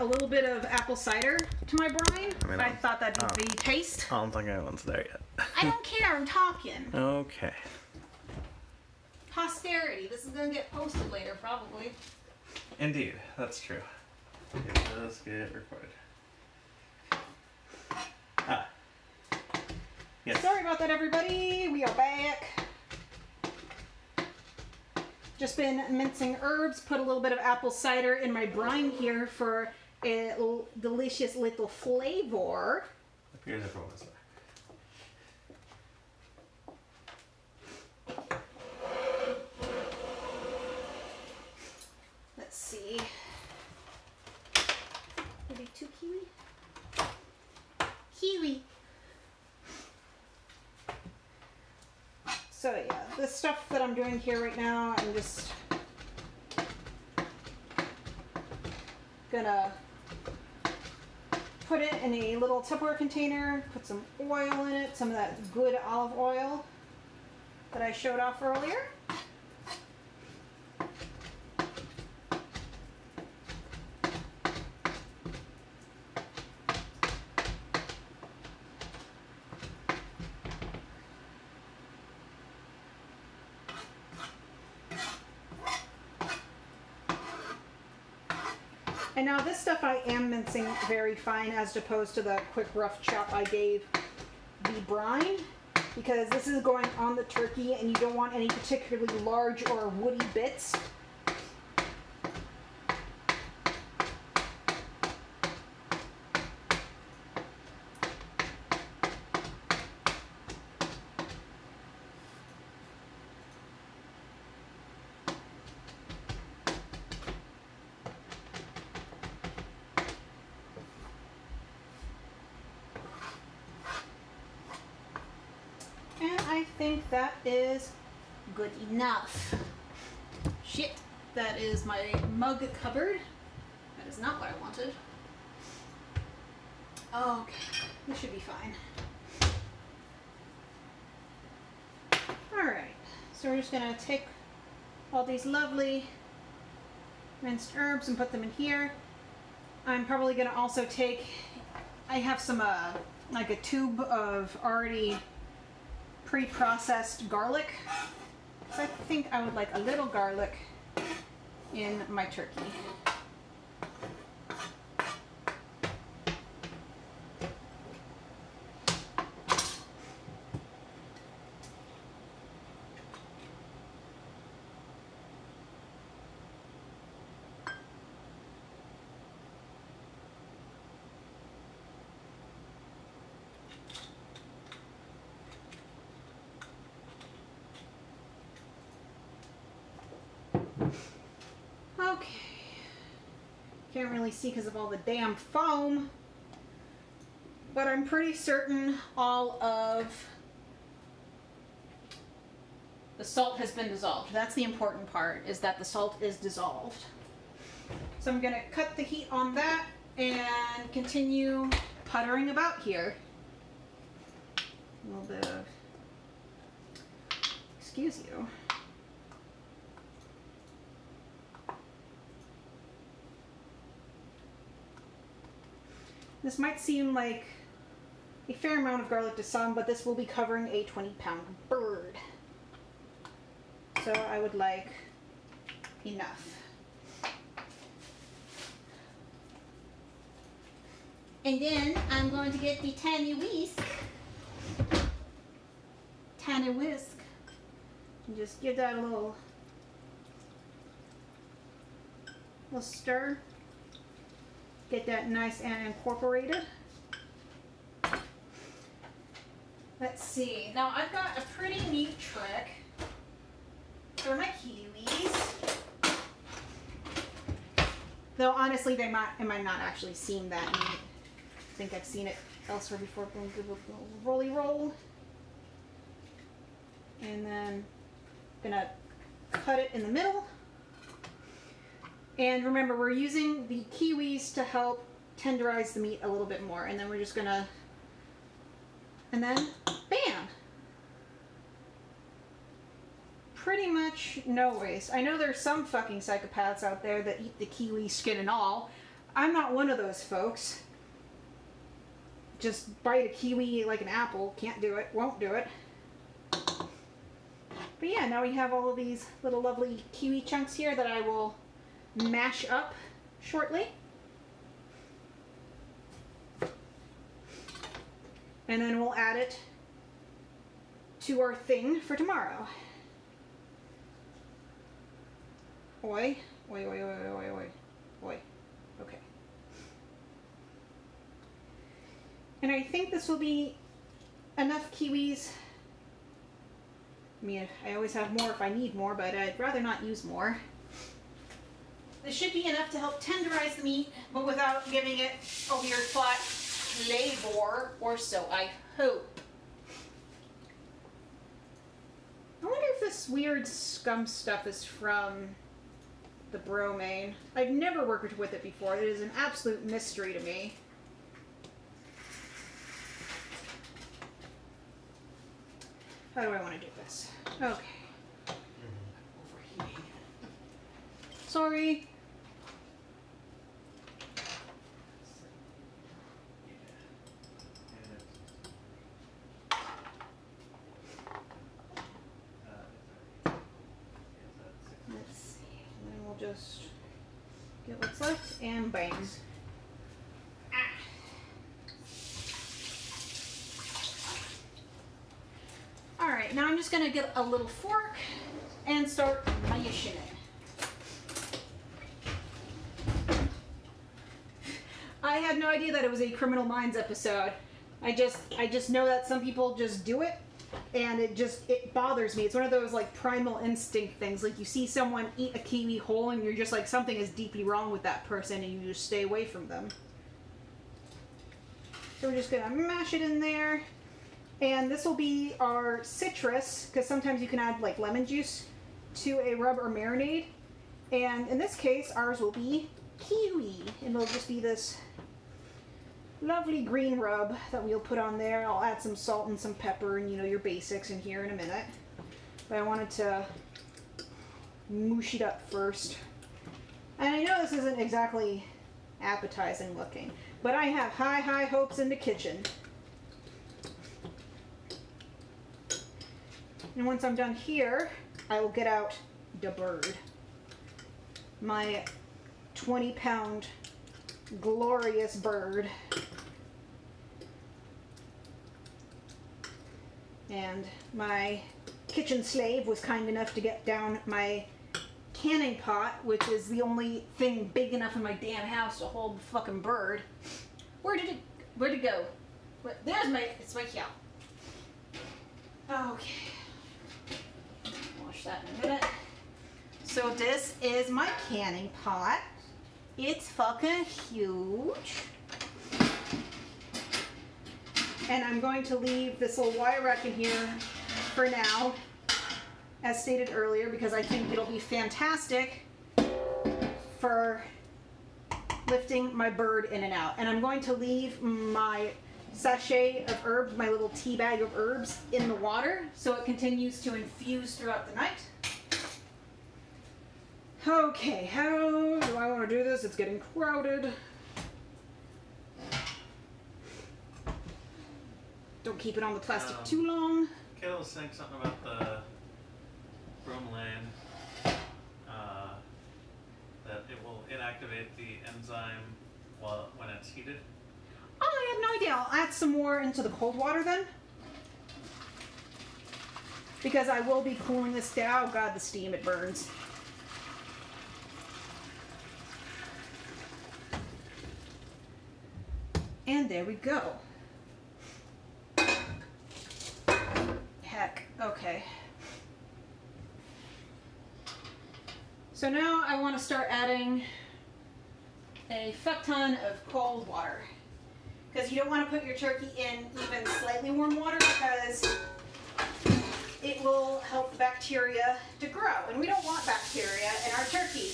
a little bit of apple cider to my brine. I thought that'd be the taste. I don't think anyone's there yet. I don't care, I'm talking. Okay. Posterity. This is going to get posted later, probably. Indeed, that's true. It does get recorded. Ah. Yes. Sorry about that, everybody. We are back. Just been mincing herbs, put a little bit of apple cider in my brine here for a delicious little flavor. Appears everyone is there. Let's see. Maybe 2 kiwi? Kiwi. So yeah, the stuff that I'm doing here right now, I'm just gonna put it in a little Tupperware container, put some oil in it, some of that good olive oil that I showed off earlier. And now this stuff I am mincing very fine as opposed to the quick rough chop I gave the brine, because this is going on the turkey and you don't want any particularly large or woody bits. And I think that is good enough. Shit, that is my mug cupboard. That is not what I wanted. Okay, this should be fine. Alright, so we're just gonna take all these lovely minced herbs and put them in here. I'm probably gonna also take, I have some like a tube of already pre-processed garlic. So I think I would like a little garlic in my turkey. Okay, can't really see because of all the damn foam, but I'm pretty certain all of the salt has been dissolved. That's the important part, is that the salt is dissolved. So I'm gonna cut the heat on that and continue puttering about here. A little bit of, excuse you. This might seem like a fair amount of garlic to some, but this will be covering a 20-pound bird. So I would like enough. And then I'm going to get the tiny whisk. Tiny whisk. And just give that a little stir. Get that nice and incorporated. Let's see. Now I've got a pretty neat trick for my kiwis. Though honestly, it might not actually seem that neat. I think I've seen it elsewhere before. Boom, give a little rolly roll. And then gonna cut it in the middle. And remember, we're using the kiwis to help tenderize the meat a little bit more. And then we're just gonna, and then, bam! Pretty much no waste. I know there's some fucking psychopaths out there that eat the kiwi skin and all. I'm not one of those folks. Just bite a kiwi like an apple. Can't do it. Won't do it. But yeah, now we have all of these little lovely kiwi chunks here that I will mash up shortly. And then we'll add it to our thing for tomorrow. Oi. Oi, oi, oi, oi, oi, oi. Oi. Okay. And I think this will be enough kiwis. I mean, I always have more if I need more, but I'd rather not use more. This should be enough to help tenderize the meat, but without giving it a weird flat flavor, or so I hope. I wonder if this weird scum stuff is from the bromine. I've never worked with it before. It is an absolute mystery to me. How do I want to do this? Okay. Overheating. Sorry. Let's see. And then we'll just get what's left and bang. Alright, now I'm just going to get a little fork and start mashing it. I had no idea that it was a Criminal Minds episode. I just know that some people just do it, and it bothers me. It's one of those like primal instinct things. Like you see someone eat a kiwi whole and you're just like, something is deeply wrong with that person, and you just stay away from them. So we're just going to mash it in there. And this will be our citrus, because sometimes you can add like lemon juice to a rub or marinade. And in this case, ours will be kiwi. And it'll just be this lovely green rub that we'll put on there. I'll add some salt and some pepper and, you know, your basics in here in a minute. But I wanted to moosh it up first. And I know this isn't exactly appetizing looking, but I have high, high hopes in the kitchen. And once I'm done here, I will get out the bird. My 20-pound glorious bird. And my kitchen slave was kind enough to get down my canning pot, which is the only thing big enough in my damn house to hold the fucking bird. Where'd it go? It's right here. Okay. Wash that in a minute. So this is my canning pot. It's fucking huge. And I'm going to leave this little wire rack in here for now, as stated earlier, because I think it'll be fantastic for lifting my bird in and out. And I'm going to leave my sachet of herbs, my little tea bag of herbs, in the water so it continues to infuse throughout the night. Okay, how do I want to do this? It's getting crowded. Don't keep it on the plastic too long. Kayla was saying something about the bromelain, that it will inactivate the enzyme when it's heated. Oh, I have no idea. I'll add some more into the cold water then. Because I will be cooling this down. Oh god, the steam, it burns. And there we go. Heck, okay. So now I want to start adding a fuck ton of cold water. Because you don't want to put your turkey in even slightly warm water, because it will help the bacteria to grow. And we don't want bacteria in our turkey.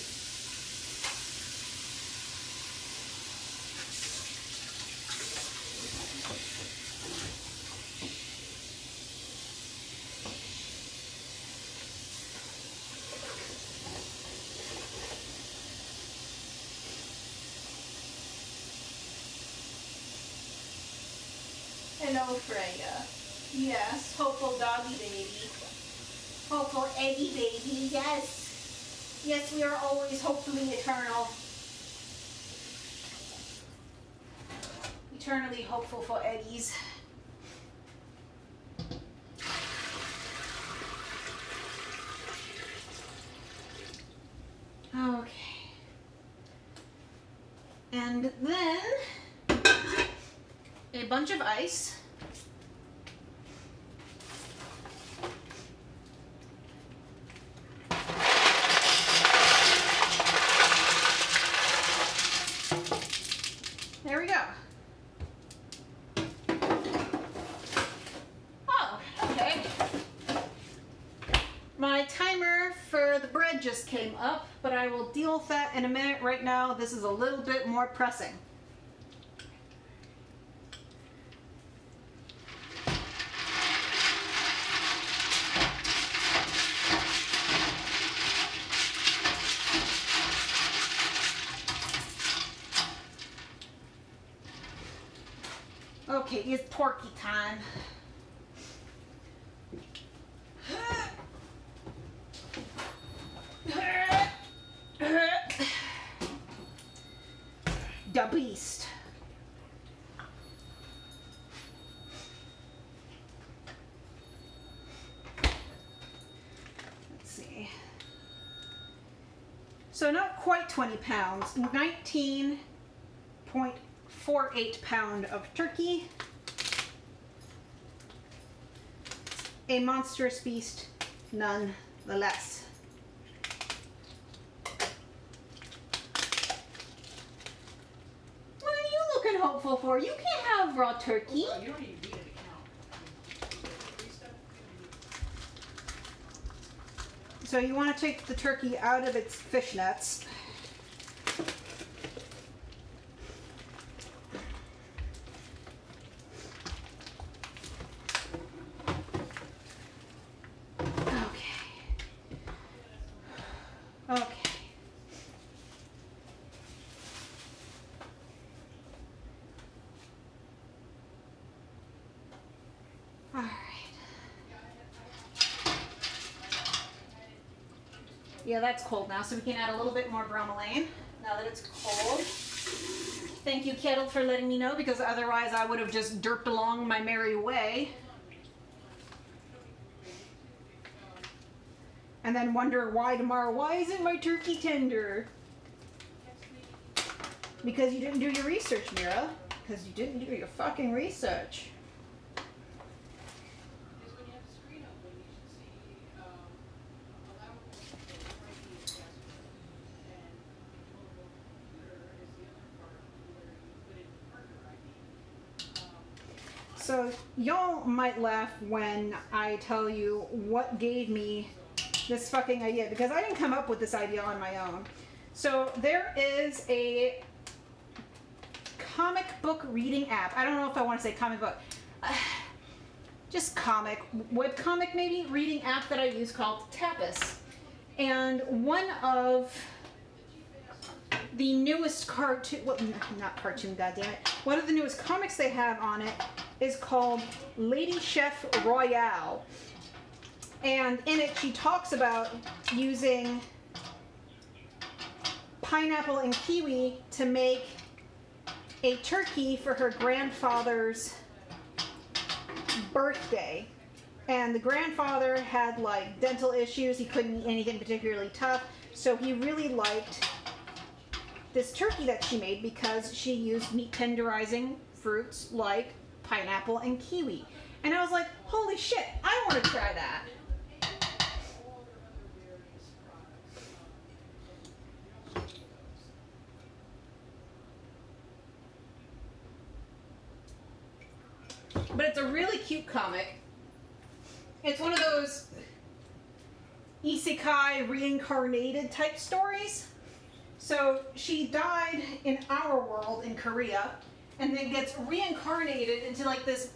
Hello, Freya. Yes, hopeful doggy baby. Hopeful eggy baby, yes. Yes, we are always hopefully eternal. Eternally hopeful for eggies. Okay. And then a bunch of ice. There we go. Oh, okay. My timer for the bread just came up, but I will deal with that in a minute. Right now, this is a little bit more pressing. Okay, it's porky time. The beast. Let's see. So not quite 20 pounds, 19.48 pound of turkey. A monstrous feast, nonetheless. What are you looking hopeful for? You can't have raw turkey. Oh, you don't even need an account. So you want to take the turkey out of its fishnets. Okay. All right. Yeah, that's cold now, so we can add a little bit more bromelain now that it's cold. Thank you, kettle, for letting me know, because otherwise I would have just derped along my merry way. And then wonder why tomorrow, why isn't my turkey tender? Because you didn't do your research, Mira. Because you didn't do your fucking research. Because when you have the screen open, you should see allowable writing password, and controllable computer is the other part where you put in partner ID. So y'all might laugh when I tell you what gave me this fucking idea, because I didn't come up with this idea on my own. So there is a comic book reading app. I don't know if I want to say comic book. Just comic, webcomic maybe, reading app that I use called Tapas. And one of the newest cartoon, well, not cartoon, goddammit. One of the newest comics they have on it is called Lady Chef Royale. And in it, she talks about using pineapple and kiwi to make a turkey for her grandfather's birthday. And the grandfather had like dental issues. He couldn't eat anything particularly tough. So he really liked this turkey that she made because she used meat tenderizing fruits like pineapple and kiwi. And I was like, holy shit, I want to try that. But it's a really cute comic. It's one of those isekai reincarnated type stories. So she died in our world in Korea and then gets reincarnated into like this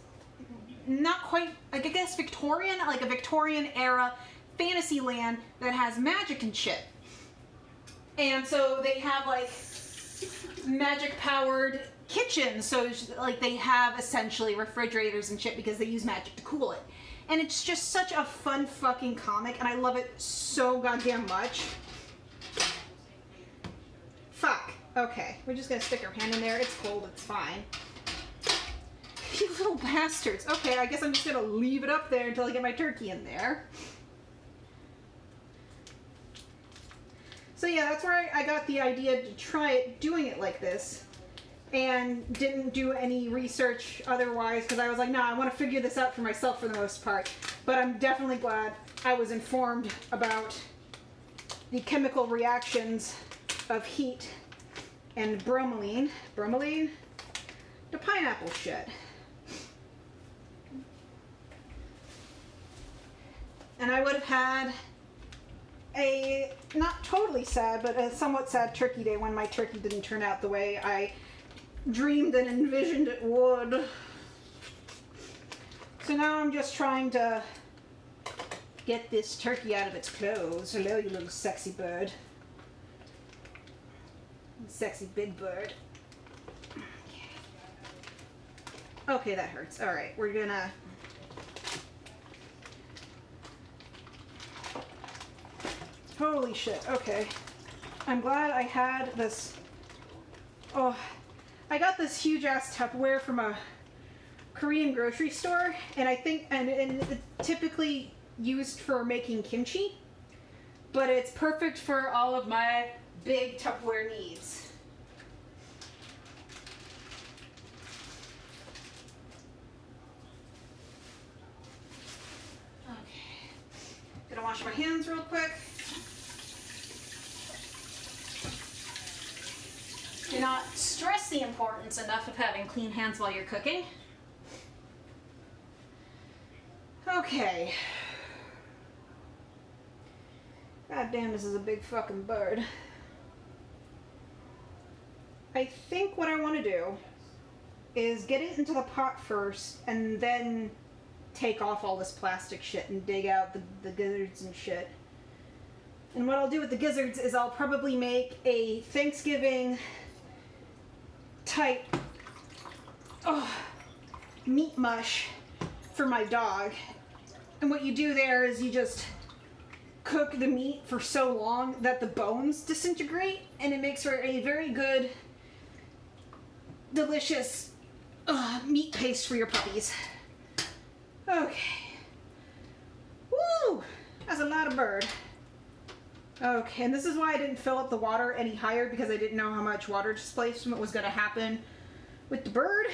not quite, like I guess Victorian, like a Victorian era fantasy land that has magic and shit. And so they have like magic powered kitchen. So like they have essentially refrigerators and shit because they use magic to cool it. And it's just such a fun fucking comic, and I love it so goddamn much. Fuck. Okay, we're just gonna stick our hand in there. It's cold, it's fine. You little bastards. Okay, I guess I'm just gonna leave it up there until I get my turkey in there. So yeah, that's where I got the idea to try it, doing it like this. And didn't do any research otherwise because I was like, nah, I want to figure this out for myself for the most part. But I'm definitely glad I was informed about the chemical reactions of heat and bromelain. Bromelain? The pineapple shit. And I would have had a not totally sad, but a somewhat sad turkey day when my turkey didn't turn out the way I dreamed and envisioned it would. So now I'm just trying to get this turkey out of its clothes. Hello, you little sexy bird. Sexy big bird. Okay, that hurts. Alright, we're gonna... Holy shit, okay. I'm glad I had this... Oh, I got this huge ass Tupperware from a Korean grocery store, and I think, and it's typically used for making kimchi, but it's perfect for all of my big Tupperware needs. Okay, gonna wash my hands real quick. Do not stress the importance enough of having clean hands while you're cooking. Okay. God damn, this is a big fucking bird. I think what I want to do is get it into the pot first and then take off all this plastic shit and dig out the gizzards and shit. And what I'll do with the gizzards is I'll probably make a Thanksgiving type meat mush for my dog. And what you do there is you just cook the meat for so long that the bones disintegrate, and it makes for a very good, delicious meat paste for your puppies. Okay. Woo! That's a lot of bird. Okay, and this is why I didn't fill up the water any higher, because I didn't know how much water displacement was going to happen with the bird.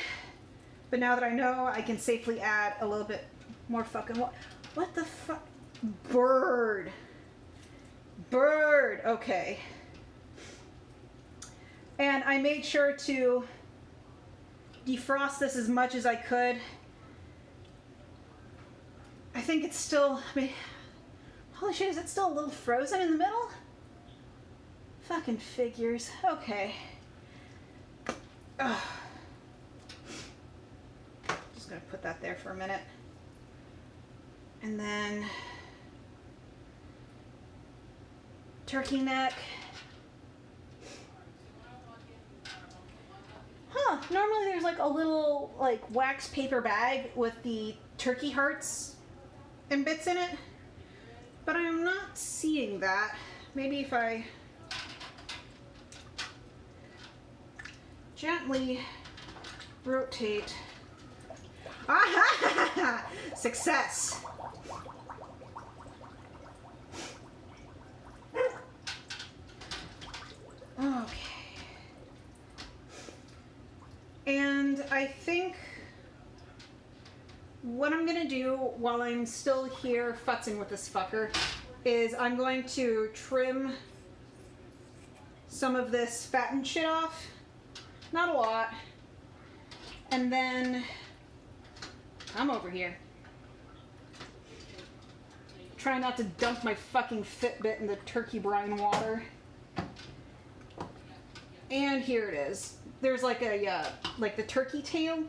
But now that I know, I can safely add a little bit more fucking water. What the fuck? Bird. Bird. Okay. And I made sure to defrost this as much as I could. I think it's still... I mean, holy shit, is it still a little frozen in the middle? Fucking figures. Okay. Ugh. Just gonna put that there for a minute. And then... turkey neck. Huh, normally there's like a little like wax paper bag with the turkey hearts and bits in it. But I'm not seeing that. Maybe if I gently rotate. Ah! Success! Okay. And I think what I'm gonna do while I'm still here futzing with this fucker is I'm going to trim some of this fat and shit off. Not a lot. And then come over here. Try not to dump my fucking Fitbit in the turkey brine water. And here it is. There's like a, like the turkey tail.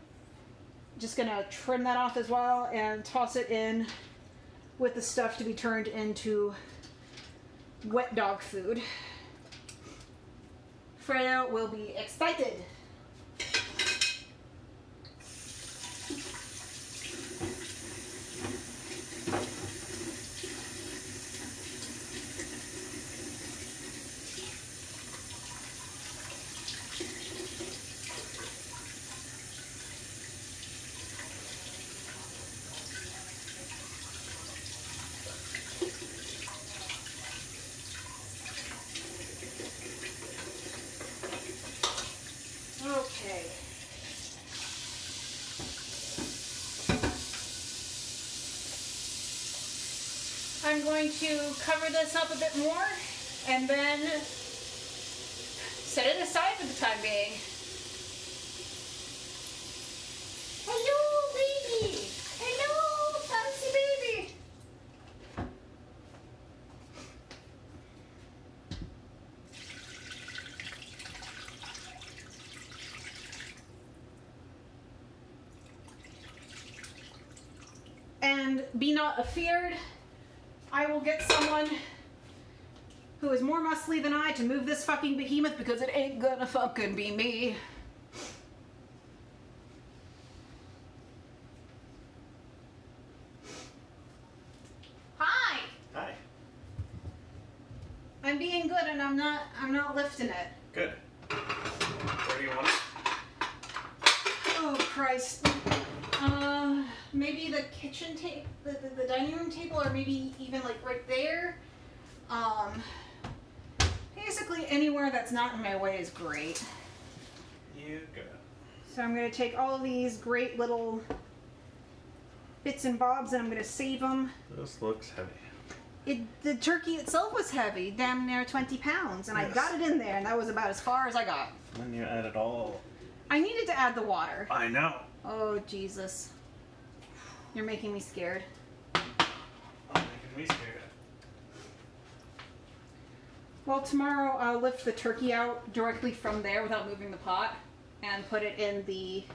Just gonna trim that off as well and toss it in with the stuff to be turned into wet dog food. Freya will be excited. Okay. I'm going to cover this up a bit more and then set it aside for the time being. Hello, baby! Hello, fancy baby! And be not afeared, I will get someone who is more muscly than I to move this fucking behemoth because it ain't gonna fucking be me. Hi! Hi. I'm being good and I'm not lifting it. Good. Where do you want it? Oh Christ. Maybe the kitchen table, the dining room table, or maybe even like right there. Basically anywhere that's not in my way is great. You go. So I'm gonna take all of these great little bits and bobs and I'm gonna save them. This looks heavy. The turkey itself was heavy, damn near 20 pounds, and Yes. I got it in there, and that was about as far as I got. Then you add it all. I needed to add the water. I know. Oh, Jesus. You're making me scared. I'm making me scared. Well, tomorrow I'll lift the turkey out directly from there without moving the pot and put it in the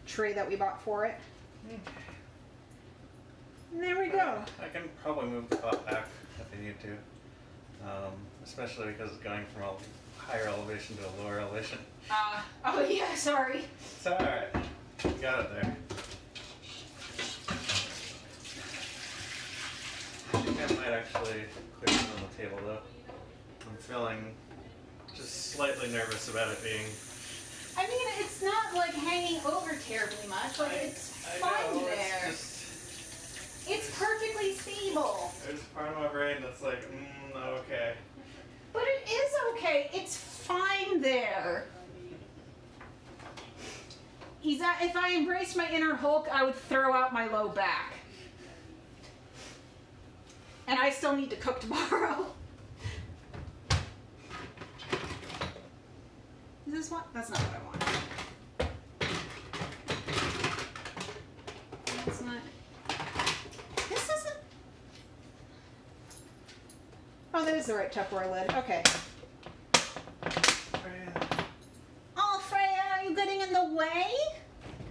tray that we bought for it. And there we go. I can probably move the pot back if I need to. Especially because it's going from a higher elevation to a lower elevation. Oh yeah, sorry. It's alright. You got it there. I think I might actually clear it on the table though. I'm feeling just slightly nervous about it being. I mean, it's not like hanging over terribly much. Like, it's fine know, there. It's perfectly stable. There's a part of my brain that's like, okay. But it is okay. It's fine there. If I embraced my inner Hulk, I would throw out my low back. And I still need to cook tomorrow. Is this one? That's not what I want. That's not. This isn't. Oh, that is the right Tupperware lid. Okay. Oh, Freya, are you getting in the way?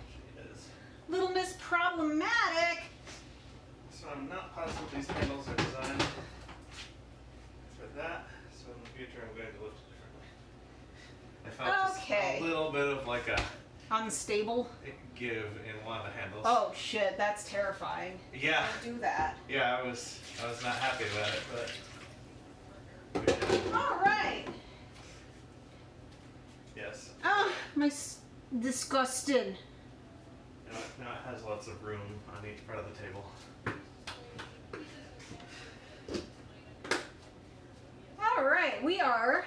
She is. Little Miss Problematic. So I'm not positive these handles are designed for that. So in the future I'm going to lift it differently. I felt Okay. just a little bit of like a Unstable. give in one of the handles. Oh shit, that's terrifying. Yeah. Don't do that. Yeah, I was not happy about it, but we did. All right. Yes. Oh, disgusted. Now it has lots of room on each part of the table. All right, we are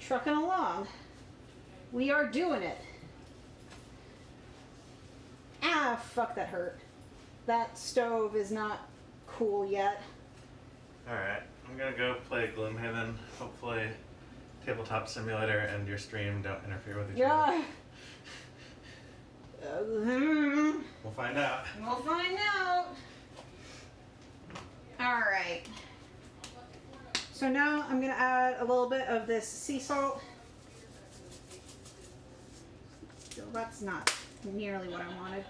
trucking along. We are doing it. Ah, fuck, that hurt. That stove is not cool yet. Alright, I'm gonna go play Gloomhaven. Hopefully Tabletop Simulator and your stream don't interfere with each other. Yeah. We'll find out. We'll find out. All right. So now I'm gonna add a little bit of this sea salt. Still, that's not nearly what I wanted.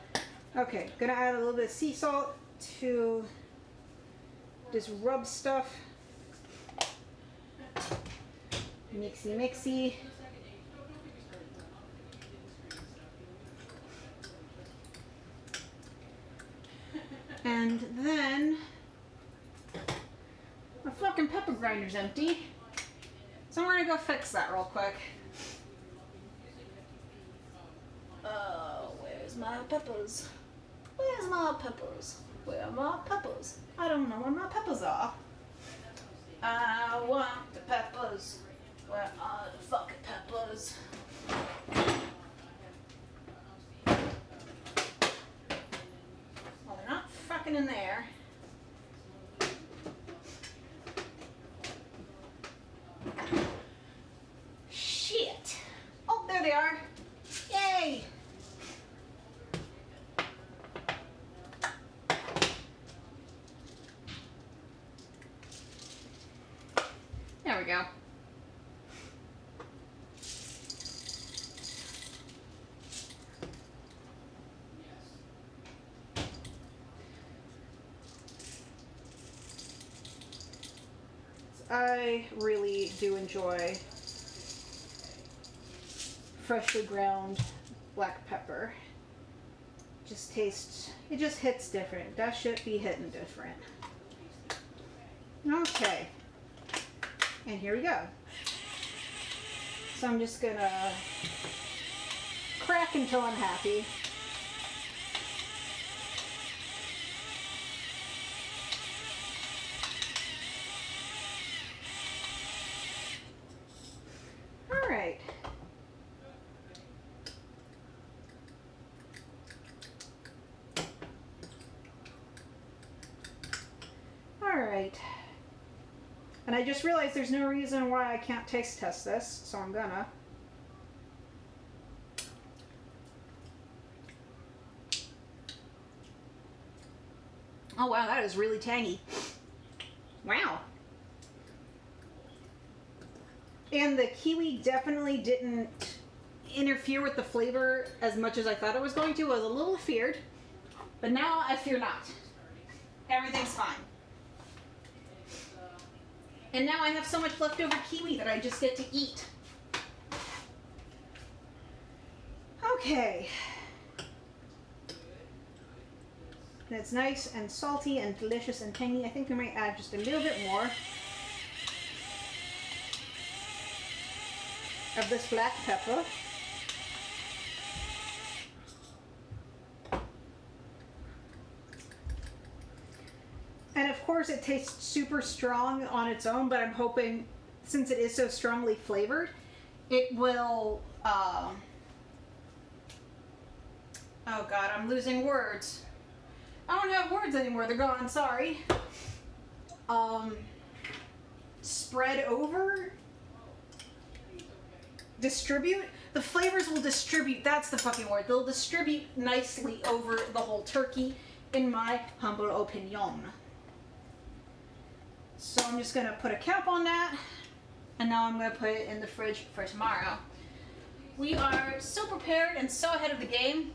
Okay, gonna add a little bit of sea salt to this rub stuff. Mixy, mixy. And then my fucking pepper grinder's empty. So I'm gonna go fix that real quick. Oh, where's my peppers? Where's my peppers? Where are my peppers? I don't know where my peppers are. I want the peppers. Where are the fucking peppers? Well, they're not fucking in there. Shit. Oh, there they are. Yay. There we go. I really do enjoy freshly ground black pepper. Just tastes, it just hits different. That should be hitting different. Okay. And here we go. So I'm just gonna crack until I'm happy. All right. All right. And I just realized there's no reason why I can't taste test this, so I'm gonna. Oh wow, that is really tangy. Wow. And the kiwi definitely didn't interfere with the flavor as much as I thought it was going to. I was a little feared, but now I fear not. Everything's fine. And now I have so much leftover kiwi that I just get to eat. Okay. And it's nice and salty and delicious and tangy. I think we might add just a little bit more of this black pepper. And of course it tastes super strong on its own, but I'm hoping, since it is so strongly flavored, it will, oh god, I'm losing words. I don't have words anymore, they're gone, sorry. Spread over? Distribute? The flavors will distribute, that's the fucking word. They'll distribute nicely over the whole turkey, in my humble opinion. So I'm just gonna put a cap on that, and now I'm gonna put it in the fridge for tomorrow. We are so prepared and so ahead of the game.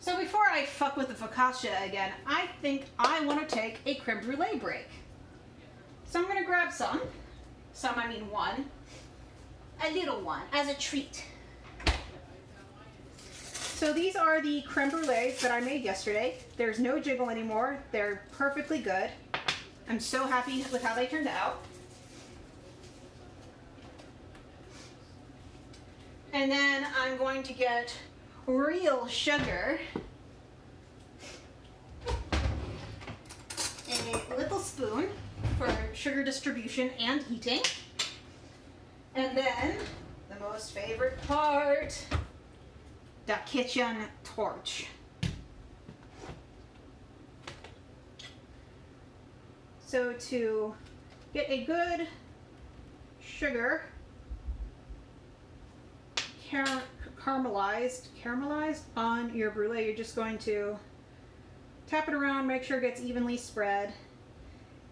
So before I fuck with the focaccia again, I think I want to take a creme brulee break. So I'm gonna grab some I mean one, a little one, as a treat. So these are the creme brulees that I made yesterday. There's no jiggle anymore. They're perfectly good. I'm so happy with how they turned out. And then I'm going to get real sugar. A little spoon for sugar distribution and heating. And then, the most favorite part, the kitchen torch. So to get a good sugar caramelized on your brulee, you're just going to tap it around, make sure it gets evenly spread.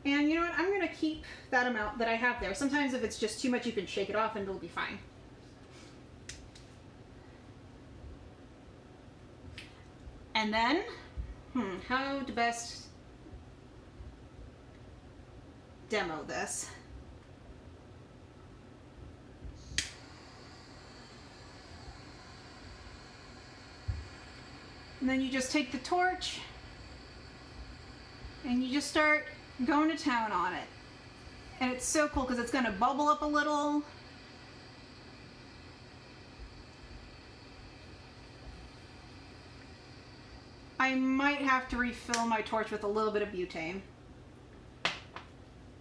And you know what, I'm going to keep that amount that I have there. Sometimes if it's just too much, you can shake it off and it'll be fine. And then, how to best demo this. And then you just take the torch and you just start going to town on it. And it's so cool because it's going to bubble up a little. I might have to refill my torch with a little bit of butane.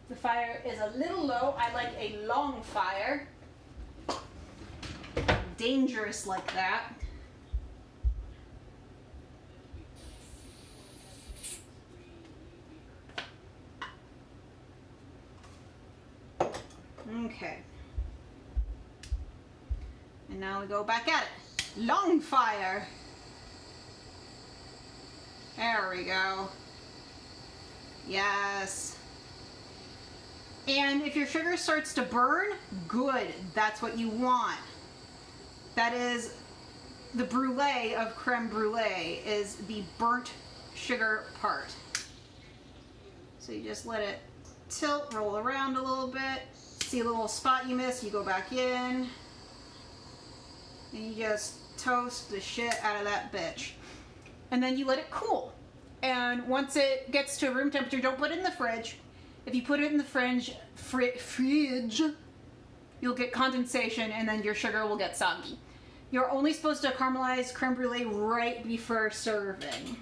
The fire is a little low. I like a long fire. Dangerous like that. Okay. And now we go back at it. Long fire. There we go. Yes. And if your sugar starts to burn, good. That's what you want. That is the brulee of creme brulee, is the burnt sugar part. So you just let it tilt, roll around a little bit. See a little spot you missed, you go back in. And you just toast the shit out of that bitch. And then you let it cool. And once it gets to room temperature, don't put it in the fridge. If you put it in the fridge, you'll get condensation and then your sugar will get soggy. You're only supposed to caramelize creme brulee right before serving.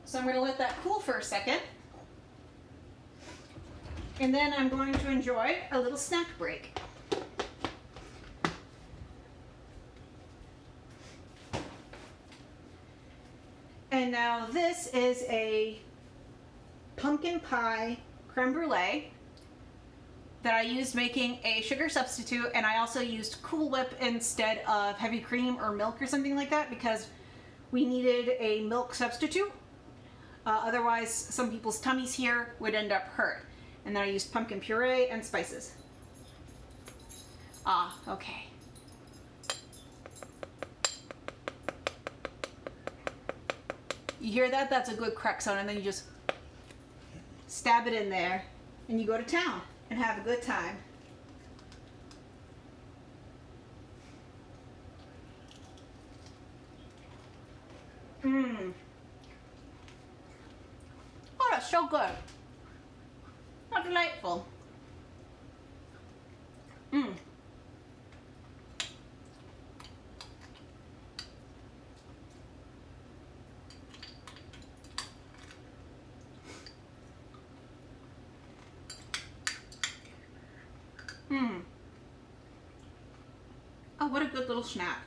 So I'm going to let that cool for a second. And then I'm going to enjoy a little snack break. And now this is a pumpkin pie creme brulee that I used making a sugar substitute, and I also used Cool Whip instead of heavy cream or milk or something like that because we needed a milk substitute. Otherwise, some people's tummies here would end up hurt. And then I used pumpkin puree and spices. Ah, okay. You hear that? That's a good crack sound, and then you just stab it in there, and you go to town and have a good time. Mmm. Oh, that's so good. How delightful. Mmm. Mmm. Oh, what a good little snack.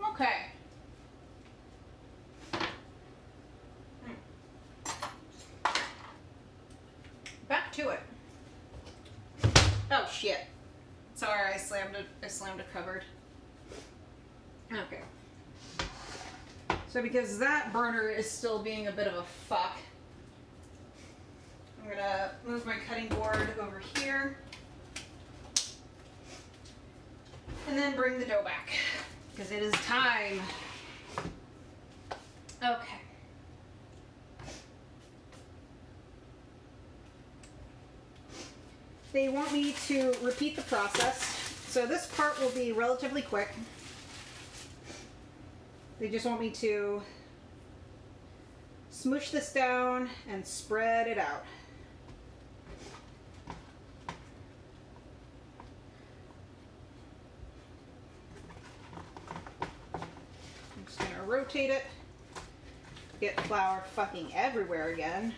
Okay. Back to it. Oh shit. Sorry, I slammed a cupboard. Okay. So because that burner is still being a bit of a fuck, I'm gonna move my cutting board over here and then bring the dough back because it is time. Okay. They want me to repeat the process, so this part will be relatively quick. They just want me to smoosh this down and spread it out. I'm just gonna rotate it, get flour fucking everywhere again.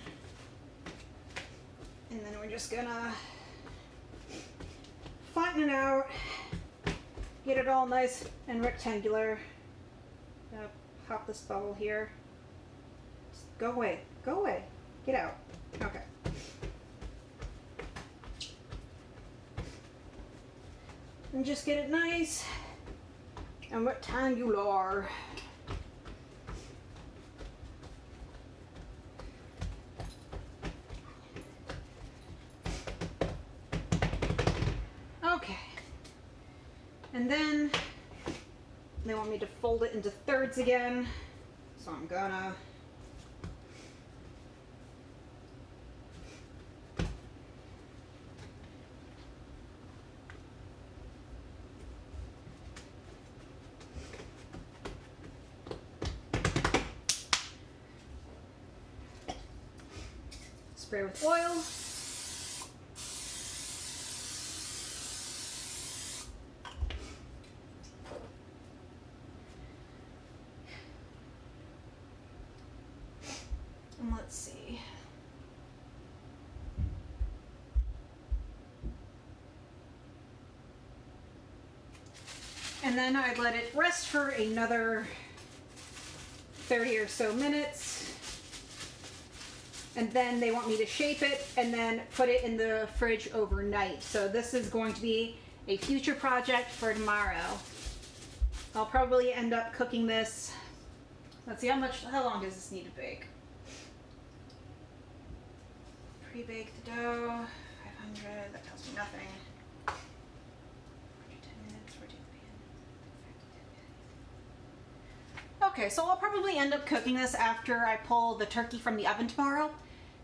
And then we're just gonna flatten it out, get it all nice and rectangular. Gonna pop this bubble here. Just go away. Go away. Get out. Okay. And just get it nice and rectangular. Okay. And then they want me to fold it into thirds again. So I'm gonna spray with oil. And let's see. And then I'd let it rest for another 30 or so minutes. And then they want me to shape it and then put it in the fridge overnight. So this is going to be a future project for tomorrow. I'll probably end up cooking this. Let's see, how long does this need to bake? Pre-baked dough, 500, that tells me nothing. 10 minutes, 14 minutes. Okay, so I'll probably end up cooking this after I pull the turkey from the oven tomorrow.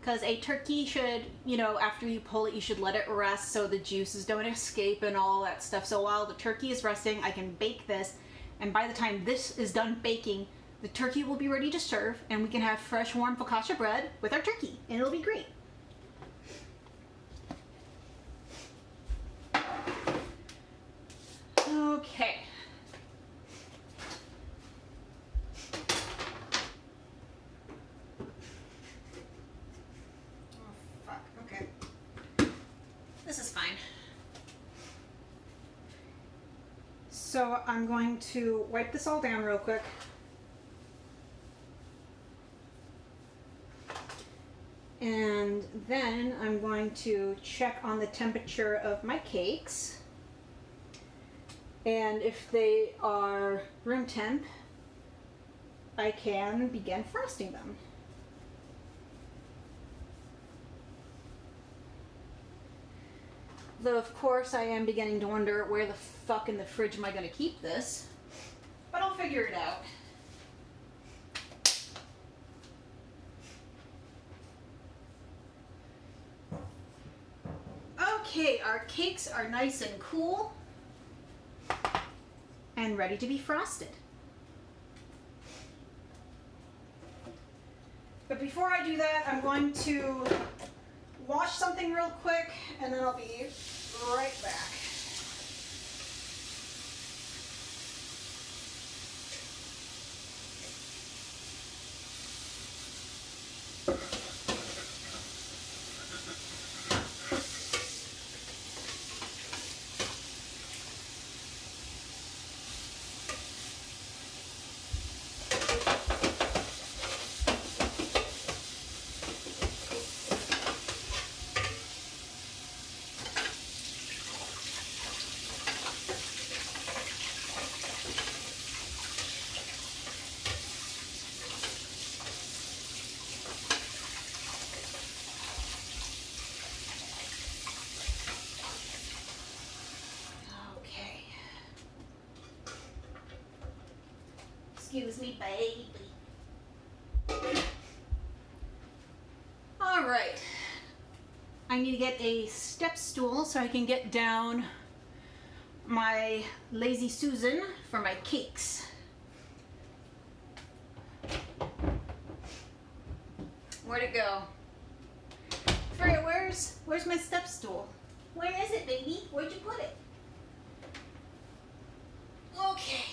Because a turkey should, you know, after you pull it, you should let it rest so the juices don't escape and all that stuff. So while the turkey is resting, I can bake this. And by the time this is done baking, the turkey will be ready to serve. And we can have fresh, warm focaccia bread with our turkey. And it'll be great. Okay. Okay. This is fine. So I'm going to wipe this all down real quick. And then I'm going to check on the temperature of my cakes. And if they are room temp, I can begin frosting them. Though, of course, I am beginning to wonder where the fuck in the fridge am I going to keep this. But I'll figure it out. Okay, our cakes are nice and cool and ready to be frosted. But before I do that, I'm going to wash something real quick, and then I'll be right back. Excuse me, baby. All right. I need to get a step stool so I can get down my Lazy Susan for my cakes. Where'd it go? Freya, where's my step stool? Where is it, baby? Where'd you put it? Okay.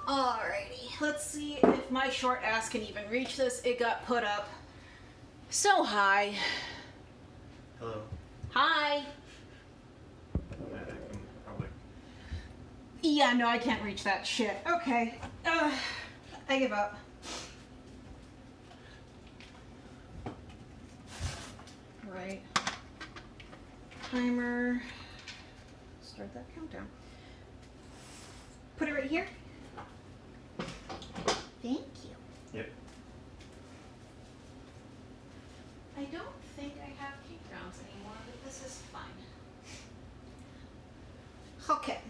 Alrighty, let's see if my short ass can even reach this. It got put up so high. Hello. Hi. I can probably. Yeah, no, I can't reach that shit. Okay. I give up. Right. Timer. Start that countdown. Put it right here. Thank you. Yep. I don't think I have cake grounds anymore, but this is fine. Okay.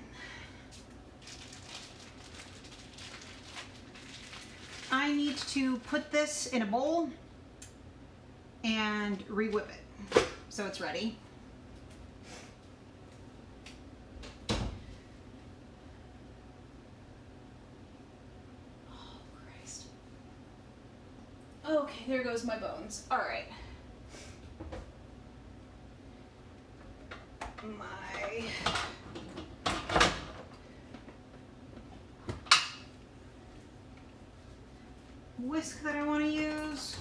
I need to put this in a bowl and re-whip it so it's ready. Okay, there goes my bones. All right. My whisk that I want to use.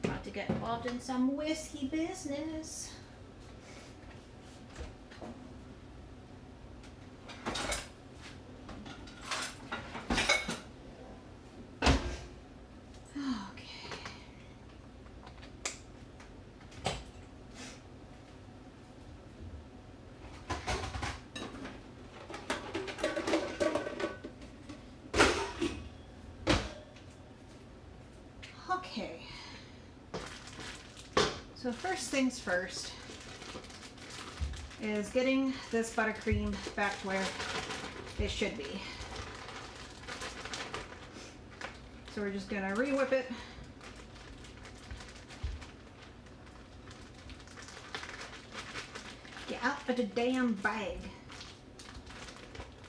About to get involved in some whiskey business. Okay. So first things first is getting this buttercream back to where it should be. So we're just gonna re-whip it. Get out of the damn bag.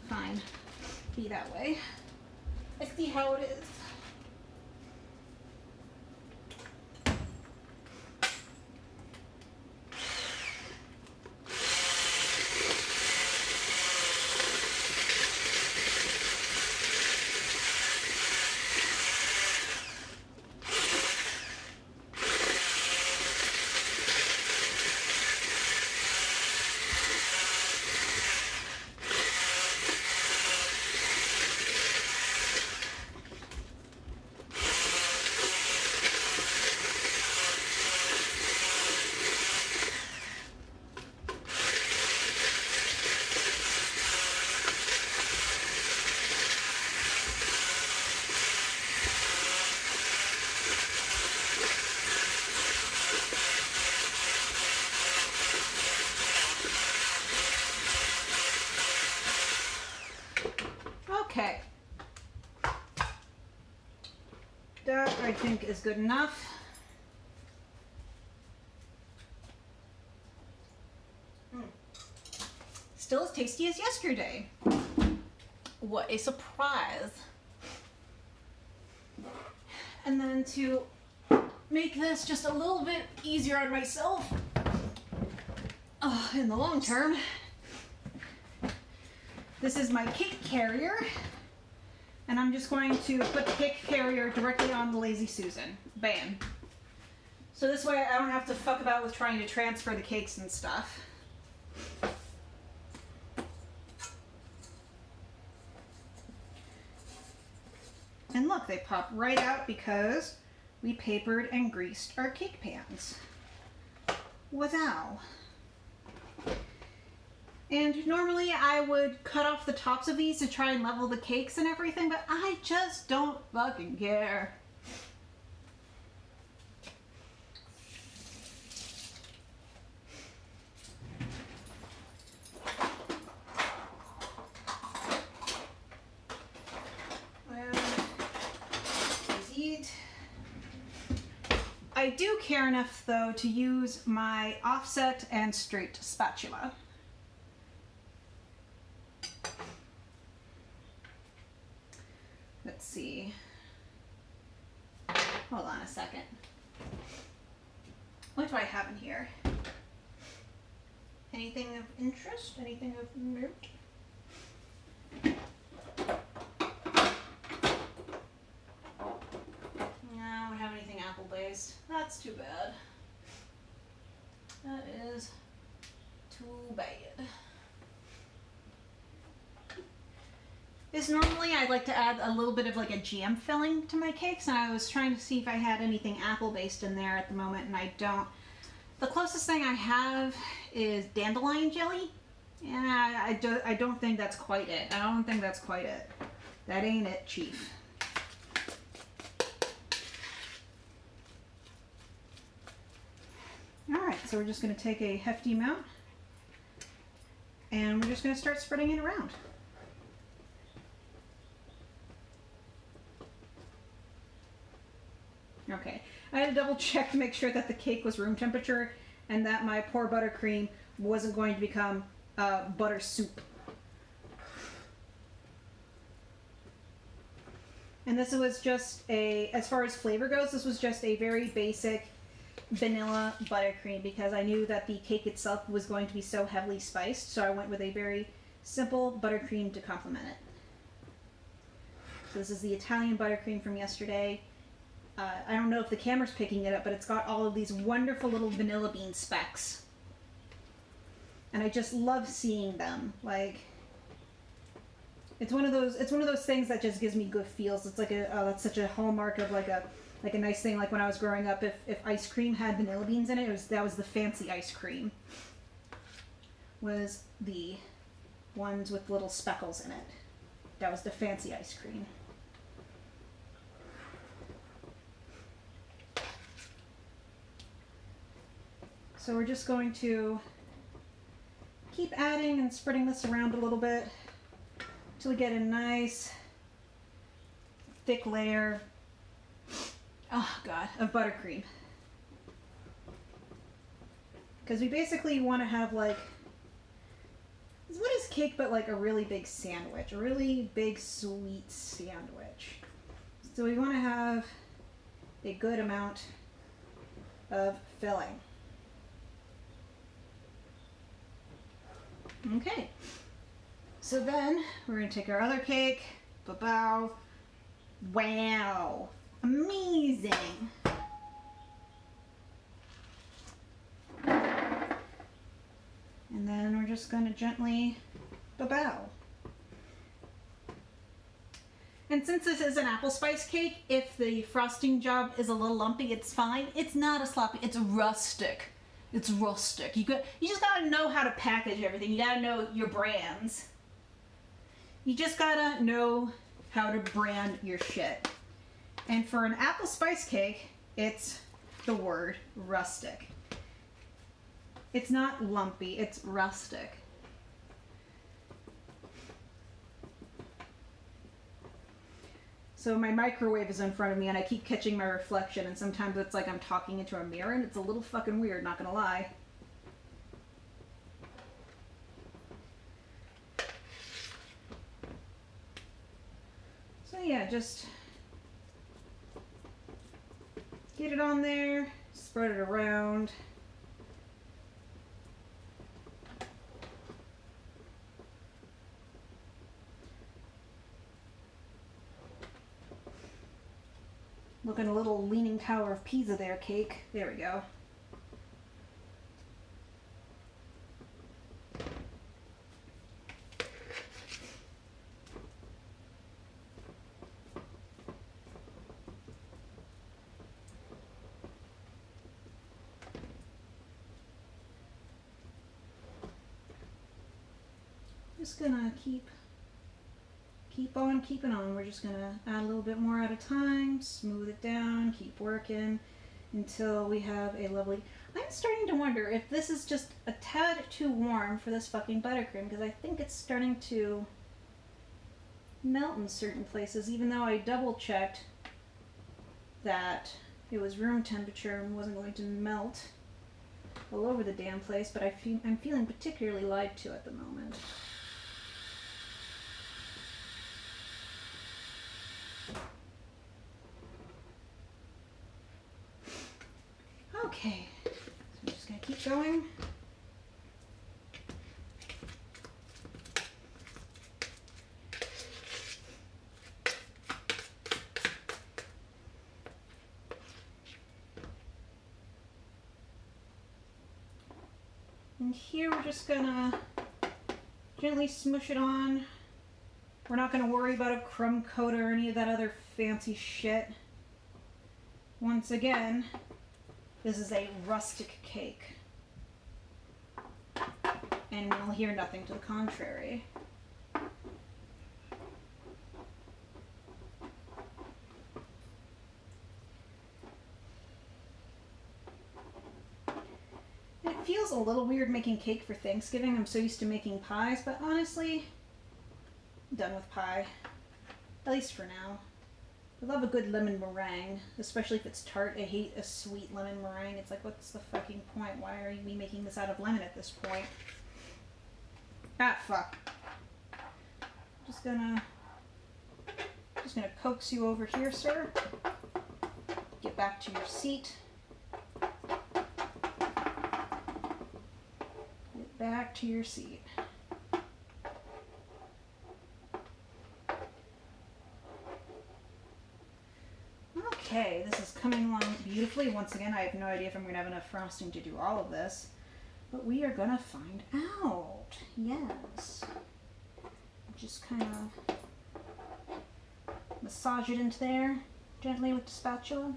Fine. Be that way. Let's see how it is. Okay. That I think is good enough. Still as tasty as yesterday. What a surprise. And then to make this just a little bit easier on myself in the long term, this is my cake carrier, and I'm just going to put the cake carrier directly on the Lazy Susan. Bam. So this way I don't have to fuck about with trying to transfer the cakes and stuff. And look, they pop right out because we papered and greased our cake pans. Wow. And normally I would cut off the tops of these to try and level the cakes and everything, but I just don't fucking care. I do care enough though to use my offset and straight spatula. Let's see. Hold on a second. What do I have in here? Anything of interest? Anything of note? No, I don't have anything apple-based. That's too bad. That is too bad. Normally I'd like to add a little bit of like a jam filling to my cakes, and I was trying to see if I had anything apple-based in there at the moment, and I don't. The closest thing I have is dandelion jelly, and I don't think that's quite it. I don't think that's quite it. That ain't it, Chief. Alright, so we're just going to take a hefty amount, and we're just going to start spreading it around. Okay, I had to double check to make sure that the cake was room temperature and that my poor buttercream wasn't going to become butter soup. And this was just as far as flavor goes, this was just a very basic vanilla buttercream because I knew that the cake itself was going to be so heavily spiced, so I went with a very simple buttercream to complement it. So this is the Italian buttercream from yesterday. I don't know if the camera's picking it up, but it's got all of these wonderful little vanilla bean specks. And I just love seeing them. Like, it's one of those things that just gives me good feels. It's like that's such a hallmark of like a nice thing. Like when I was growing up, if ice cream had vanilla beans in it, that was the fancy ice cream. Was the ones with little speckles in it. That was the fancy ice cream. So we're just going to keep adding and spreading this around a little bit until we get a nice thick layer, oh god, of buttercream. Because we basically want to have like, what is cake but like a really big sandwich, a really big sweet sandwich. So we want to have a good amount of filling. Okay, so then we're going to take our other cake, ba-bow, wow, amazing. And then we're just going to gently ba-bow. And since this is an apple spice cake, if the frosting job is a little lumpy, it's fine. It's not a sloppy, it's rustic. It's rustic. You just gotta know how to package everything. You gotta know your brands. You just gotta know how to brand your shit. And for an apple spice cake, it's the word rustic. It's not lumpy, it's rustic. So my microwave is in front of me and I keep catching my reflection, and sometimes it's like I'm talking into a mirror and it's a little fucking weird, not gonna lie. So yeah, just get it on there, spread it around. Looking a little leaning tower of Pisa there, cake. There we go. Just gonna keep on keeping on. We're just gonna add a little bit more at a time, smooth it down, keep working until we have a lovely... I'm starting to wonder if this is just a tad too warm for this fucking buttercream, because I think it's starting to melt in certain places, even though I double checked that it was room temperature and wasn't going to melt all over the damn place, but I'm feeling particularly lied to at the moment. Okay, so I'm just going to keep going. And here we're just going to gently smush it on. We're not going to worry about a crumb coat or any of that other fancy shit. Once again, this is a rustic cake, and we'll hear nothing to the contrary. It feels a little weird making cake for Thanksgiving. I'm so used to making pies, but honestly, I'm done with pie, at least for now. I love a good lemon meringue, especially if it's tart. I hate a sweet lemon meringue. It's like, what's the fucking point? Why are we making this out of lemon at this point? Ah, fuck. Just gonna Just gonna coax you over here, sir. Get back to your seat. Get back to your seat. Okay, this is coming along beautifully. Once again, I have no idea if I'm going to have enough frosting to do all of this, but we are going to find out. Yes. Just kind of massage it into there gently with the spatula.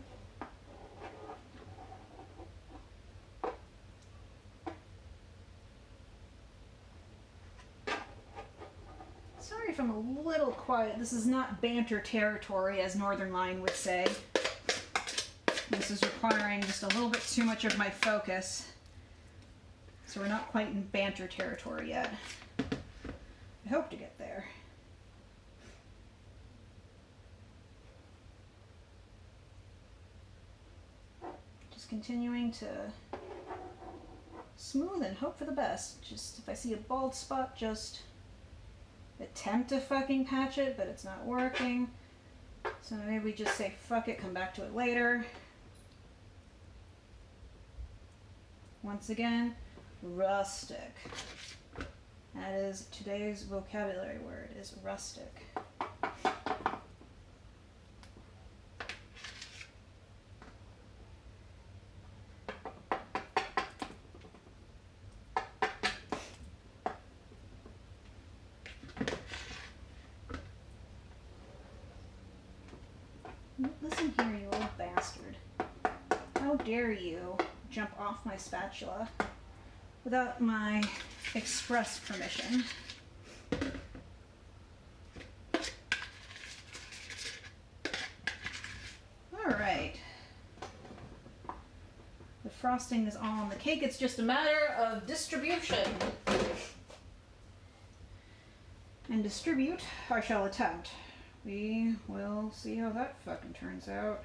Sorry if I'm a little quiet. This is not banter territory, as Northern Line would say. This is requiring just a little bit too much of my focus. So we're not quite in banter territory yet. I hope to get there. Just continuing to smooth and hope for the best. Just if I see a bald spot, just attempt to fucking patch it, but it's not working. So maybe we just say fuck it, come back to it later. Once again, rustic. That is today's vocabulary word, is rustic. Listen here, you old bastard. How dare you jump off my spatula without my express permission? Alright. The frosting is all on the cake. It's just a matter of distribution. And distribute I shall attempt. We will see how that fucking turns out.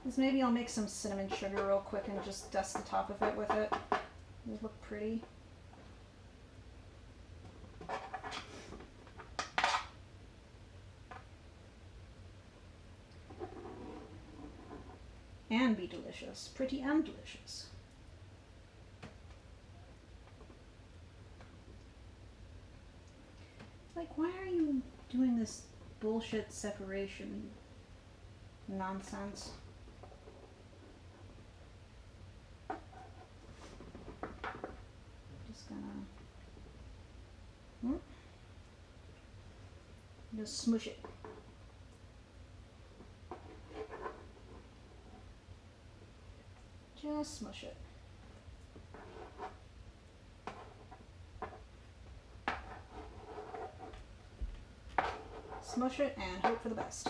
This maybe I'll make some cinnamon sugar real quick and just dust the top of it with it. It'll look pretty. And be delicious. Pretty and delicious. Like, why are you doing this bullshit separation nonsense? Just gonna just smush it. Just smush it. Smush it and hope for the best.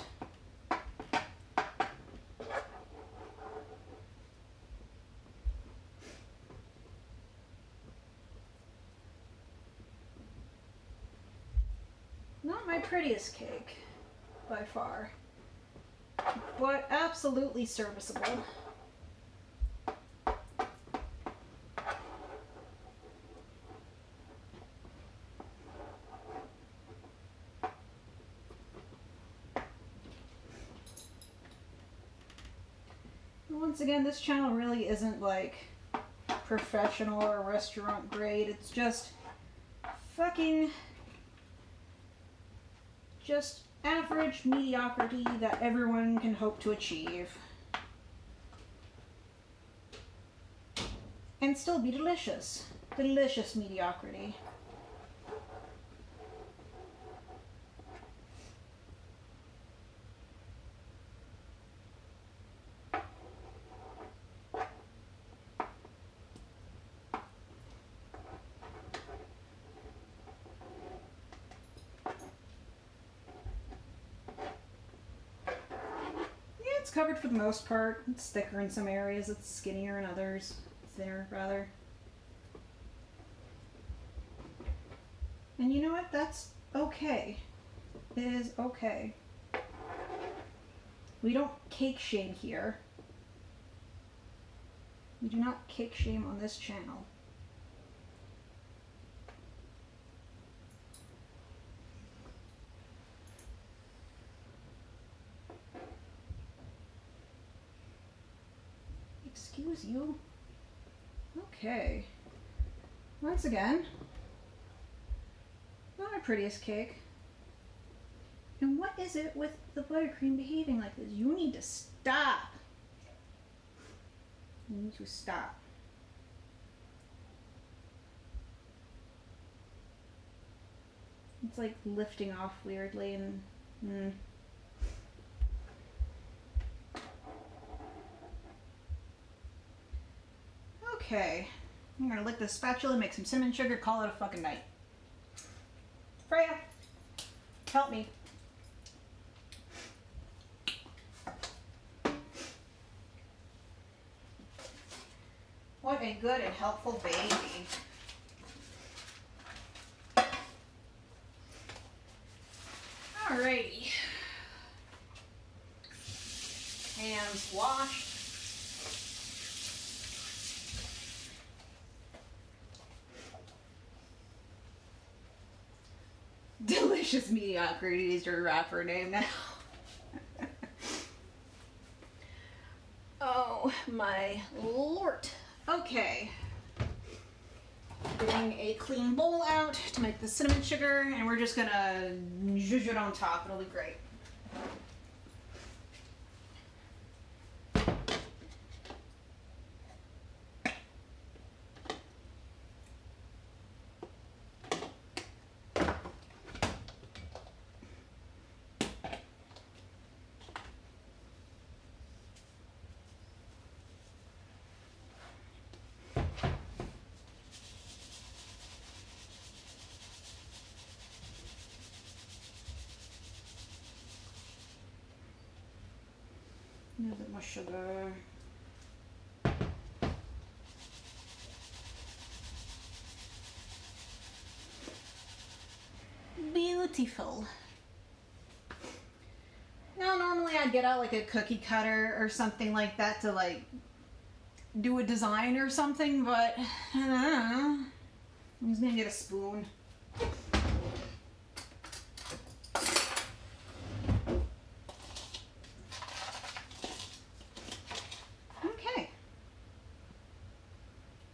Not my prettiest cake, by far, but absolutely serviceable. Once again, this channel really isn't like professional or restaurant grade. It's just fucking just average mediocrity that everyone can hope to achieve. And still be delicious. Delicious mediocrity. It's covered for the most part. It's thicker in some areas, it's skinnier in others. Thinner, rather. And you know what? That's okay. It is okay. We don't cake shame here. We do not cake shame on this channel. Excuse you. Okay. Once again, not our prettiest cake. And what is it with the buttercream behaving like this? You need to stop. You need to stop. It's like lifting off weirdly and Okay. I'm gonna lick the spatula, make some cinnamon sugar, call it a fucking night. Freya, help me. What a good and helpful baby. Alrighty. Hands washed. Delicious Mediocrity is your rapper name now. Oh my lord. Okay. Getting a clean bowl out to make the cinnamon sugar, and we're just gonna zhuzh it on top. It'll be great. A little bit more sugar. Beautiful. Now, normally I'd get out like a cookie cutter or something like that to like do a design or something, but I don't know. I'm just gonna get a spoon.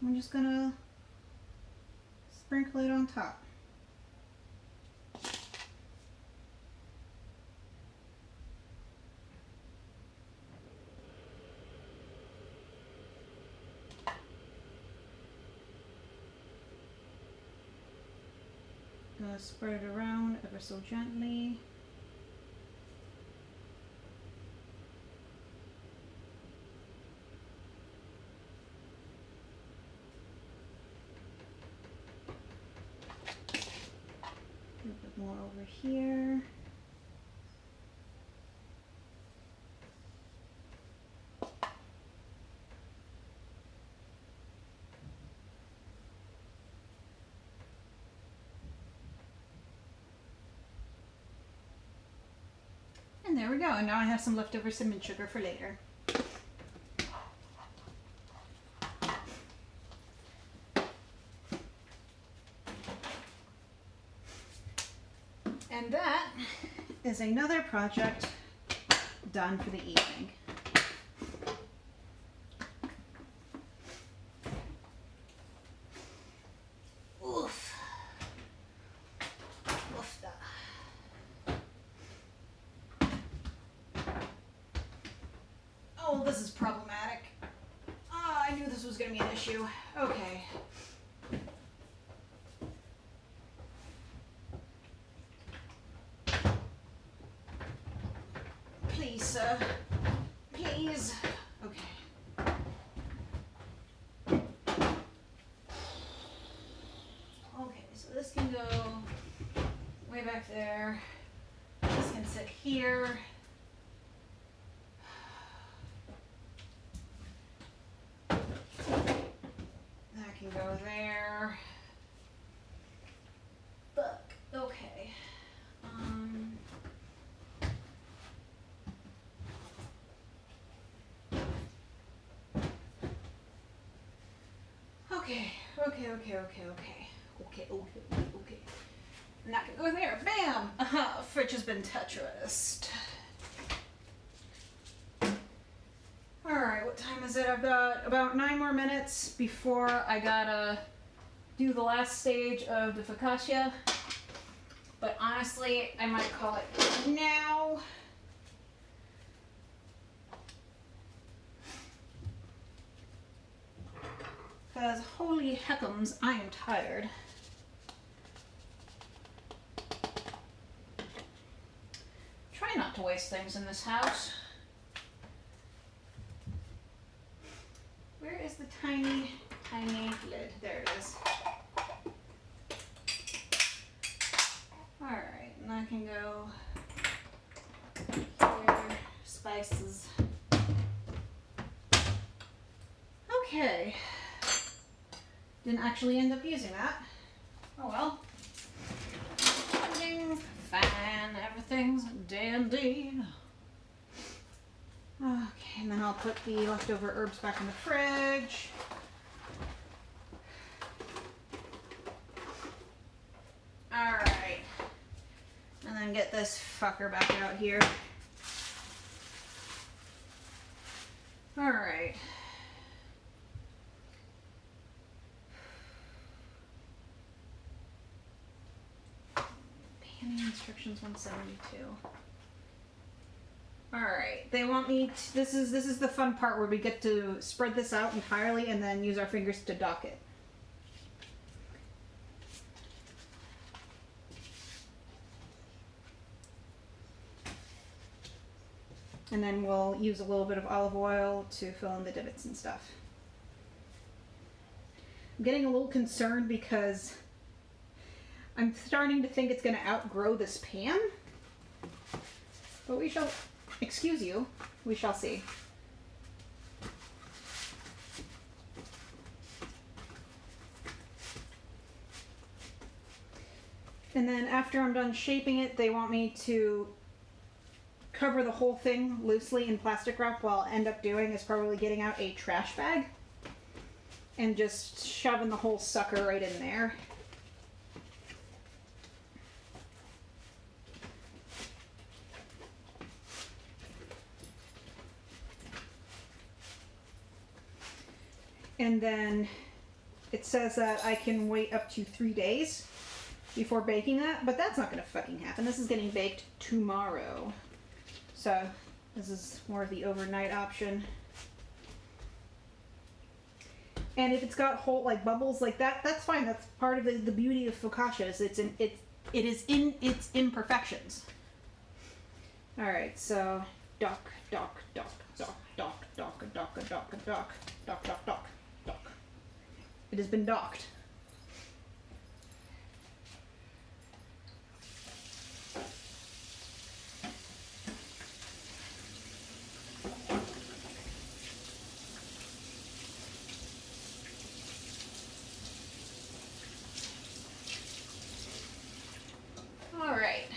I'm just gonna sprinkle it on top. Gonna spread it around ever so gently. A little bit more over here. And there we go. And now I have some leftover cinnamon sugar for later. And that is another project done for the evening. Oof. Oof da. Oh, this is problematic. Ah, I knew this was going to be an issue. Okay. Please, sir. Please. Okay. Okay, so this can go way back there. This can sit here. That can go there. Fuck. Okay. Okay. And that can go there. Bam! Fridge has been Tetrised. Alright, what time is it? I've got about 9 more minutes before I gotta do the last stage of the focaccia. But honestly, I might call it now. Because holy heckums, I am tired. Try not to waste things in this house. Where is the tiny lid? There it is. Alright, and I can go here, spices. Okay. Didn't actually end up using that. Oh well. Everything's fine, everything's dandy. Okay, and then I'll put the leftover herbs back in the fridge. Alright. And then get this fucker back out here. Alright. Panning instructions 172. Alright, they want me to, this is the fun part where we get to spread this out entirely and then use our fingers to dock it. And then we'll use a little bit of olive oil to fill in the divots and stuff. I'm getting a little concerned because I'm starting to think it's going to outgrow this pan. But we shall, excuse you, we shall see. And then after I'm done shaping it, they want me to cover the whole thing loosely in plastic wrap. What I'll end up doing is probably getting out a trash bag and just shoving the whole sucker right in there. And then it says that I can wait up to 3 days before baking that, but that's not gonna fucking happen. This is getting baked tomorrow. So this is more of the overnight option. And if it's got whole like bubbles like that, that's fine. That's part of the beauty of focaccia. Is it is in its imperfections. All right, so dock. It has been docked. All right.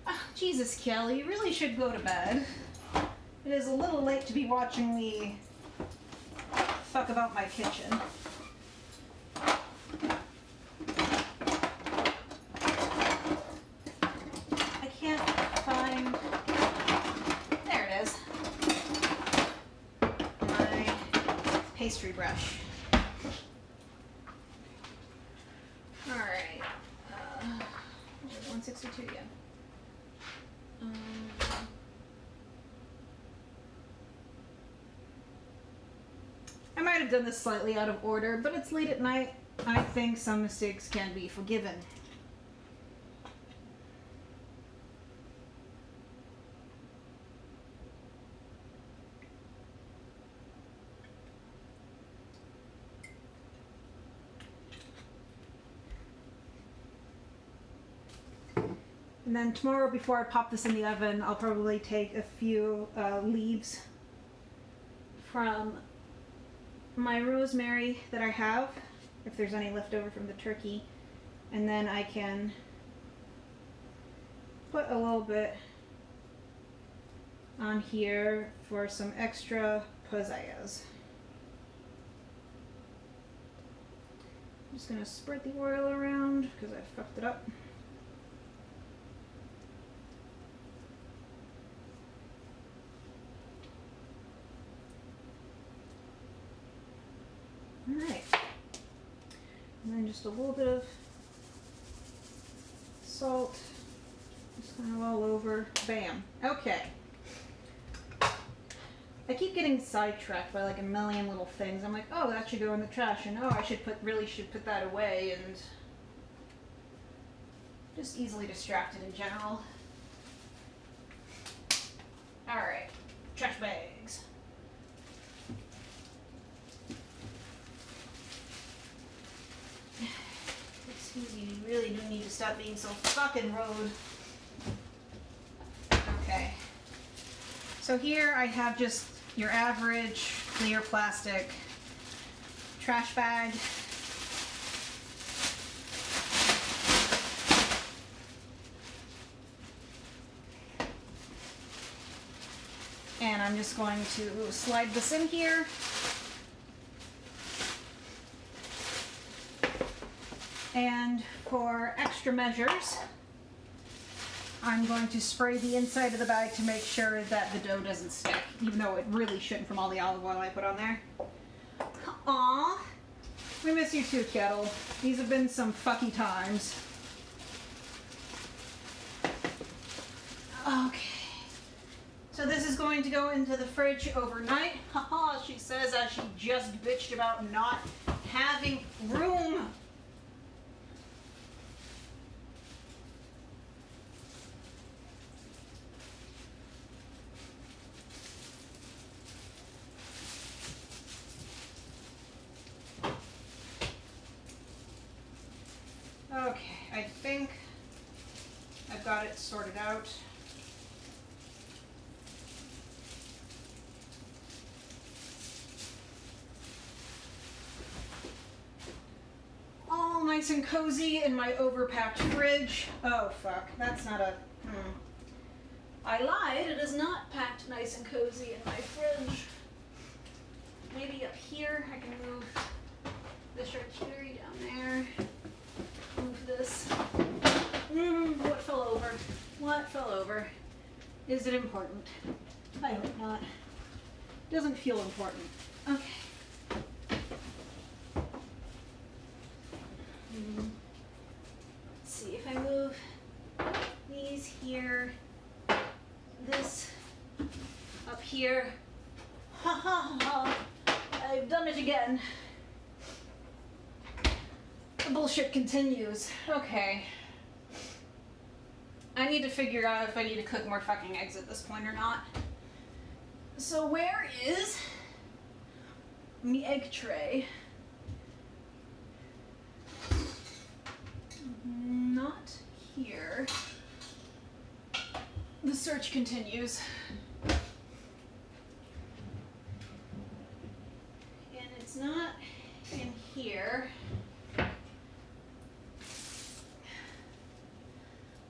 Oh, Jesus, Kelly, you really should go to bed. It is a little late to be watching me fuck about my kitchen. I can't find... There it is. My pastry brush. Alright. 162 again. I might have done this slightly out of order, but it's late at night. I think some mistakes can be forgiven. And then tomorrow, before I pop this in the oven, I'll probably take a few leaves from my rosemary that I have, if there's any left over from the turkey, and then I can put a little bit on here for some extra pizzazz. I'm just gonna spread the oil around because I fucked it up. Alright. And then just a little bit of salt. Just kind of all over. Bam. Okay. I keep getting sidetracked by like a million little things. I'm like, oh, that should go in the trash, and oh, I should put that away, and just easily distracted in general. All right, trash bags. Excuse you, you really do need to stop being so fucking rude. Okay. So here I have just your average clear plastic trash bag. And I'm just going to slide this in here. And for extra measures, I'm going to spray the inside of the bag to make sure that the dough doesn't stick, even though it really shouldn't from all the olive oil I put on there. Aww, we miss you too, Kettle. These have been some fucky times. Okay. So this is going to go into the fridge overnight. Haha, she says as she just bitched about not having room. Okay, I think I've got it sorted out. All nice and cozy in my overpacked fridge. Oh fuck, that's not a, I lied, it is not packed nice and cozy in my fridge. Maybe up here I can move the charcuterie down there. Move this. What fell over? What fell over? Is it important? I hope not. Doesn't feel important. Okay. Let's see if I move these here, this up here. Ha ha ha! I've done it again. The bullshit continues. Okay. I need to figure out if I need to cook more fucking eggs at this point or not. So where is me egg tray? Not here. The search continues. And it's not in here.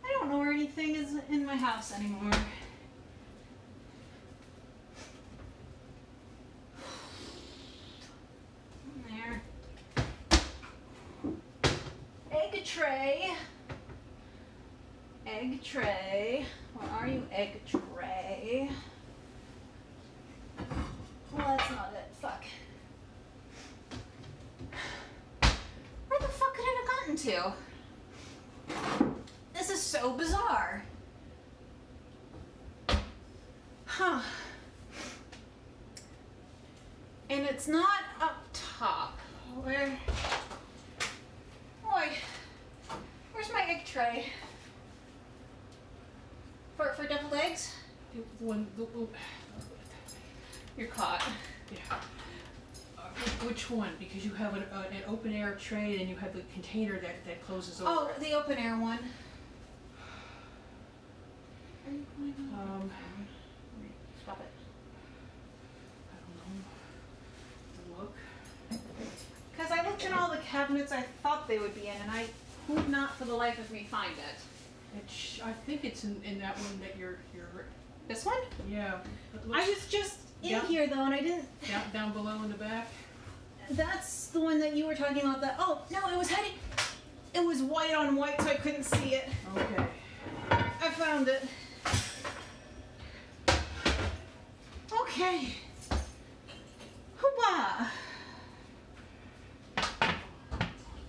I don't know where anything is in my house anymore. There. Egg tray. Egg tray. Where are you, egg tray? Well, that's not it. Fuck. Where the fuck could it have gotten to? This is so bizarre. Huh. And it's not up top. Where? Boy, where's my egg tray? For deviled eggs? You're caught. Yeah. Which one? Because you have an open air tray and you have the container that closes over. Oh, the open air one. Are you going on? Stop it. I don't know. Look. Because I looked in all the cabinets I thought they would be in, and I could not for the life of me find it. I think it's in that one that you're This one? Yeah. It I looks was just in Yeah. here though, and I didn't. down below in the back. That's the one that you were talking about. That no, it was heading. It was white on white, so I couldn't see it. Okay. I found it. Okay. Hooah!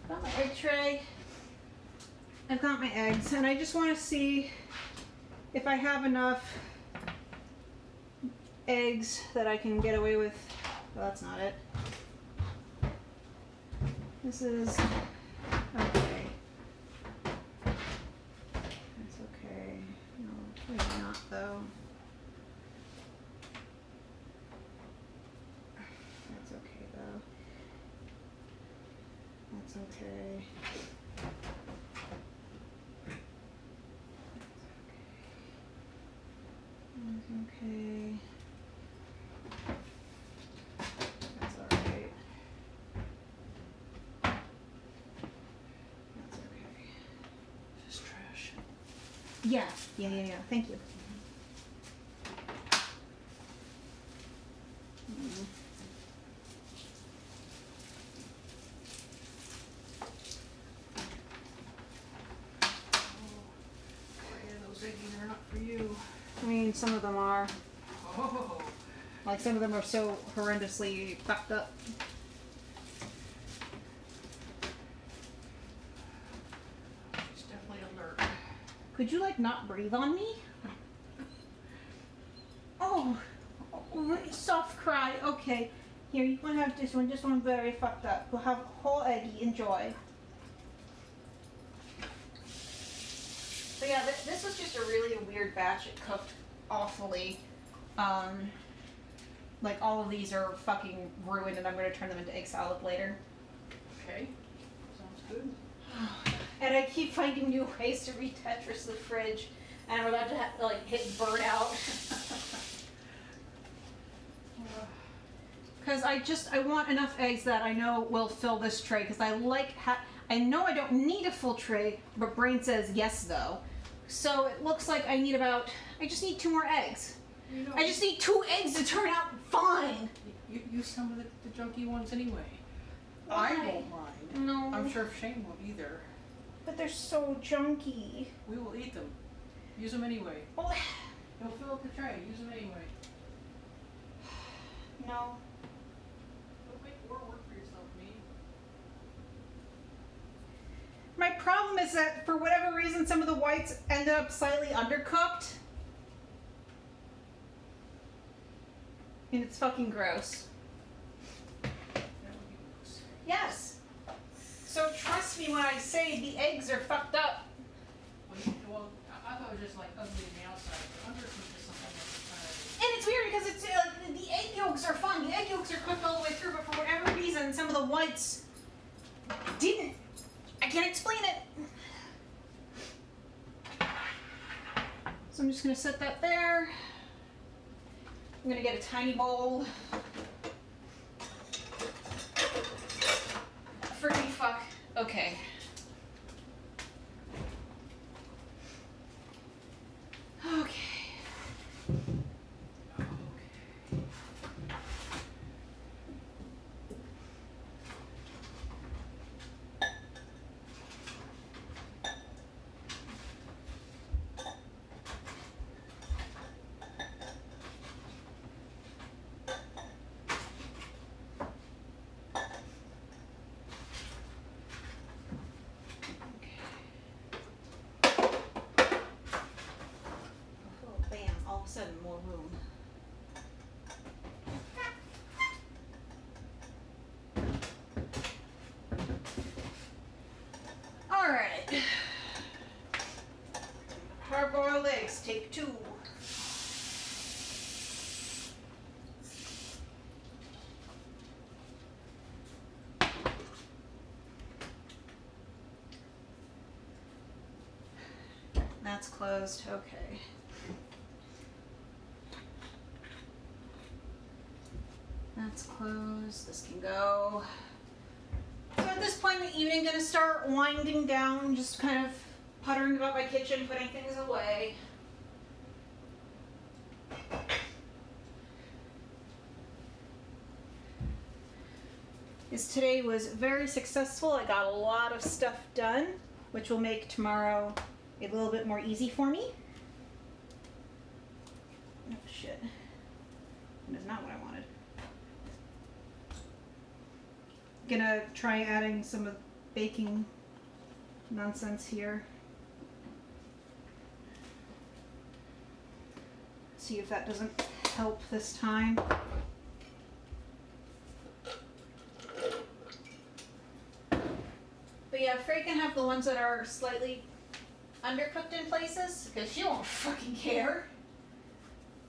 Got my egg tray. I've got my eggs, and I just want to see if I have enough eggs that I can get away with. Well, that's not it. This is okay. That's okay. No, maybe not though. That's okay though. That's okay. That's okay. That's alright. That's okay. This is trash. Yeah. Thank you. Mm. Oh, yeah, those eggies are not for you. I mean, some of them are. Oh. Like, some of them are so horrendously fucked up. She's definitely alert. Could you, like, not breathe on me? Oh, really soft cry. Okay. Here, you can have this one. This one very fucked up. We'll have a whole eggie. Enjoy. So yeah, this was just a really weird batch. It cooked awfully. Like, all of these are fucking ruined, and I'm going to turn them into egg salad later. Okay. Sounds good. And I keep finding new ways to re-Tetris the fridge, and I'm about to have to, like, hit burnout. Because I want enough eggs that I know will fill this tray, because I I know I don't need a full tray, but Brain says yes, though. So it looks like I just need 2 more eggs. You know, I just need 2 eggs to turn out fine. you use some of the junky ones anyway. Why? I won't mind. No. I'm sure Shane won't either. But they're so junky. We will eat them. Use them anyway. Oh, You'll fill up the tray. Use them anyway. no. Don't make more work for yourself, me. My problem is that for whatever reason, some of the whites ended up slightly undercooked. And it's fucking gross. That would be gross. Yes. So trust me when I say the eggs are fucked up. Well, I thought it was just like ugly on the outside, but undercooked is something that's And it's weird because it's the egg yolks are fine. The egg yolks are cooked all the way through, but for whatever reason, some of the whites didn't. I can't explain it. So I'm just gonna set that there. I'm gonna get a tiny bowl. Freaking fuck. Okay. Okay. Oh, bam, all of a sudden more room. Alright. Hard-boiled eggs, take 2. That's closed, okay. That's closed, this can go. So at this point in the evening, I'm gonna start winding down, just kind of puttering about my kitchen, putting things away. Today was very successful. I got a lot of stuff done, which will make tomorrow a little bit more easy for me. Oh shit. That is not what I wanted. Gonna try adding some of the baking nonsense here. See if that doesn't help this time. But yeah, Frey can have the ones that are slightly undercooked in places, because she won't fucking care.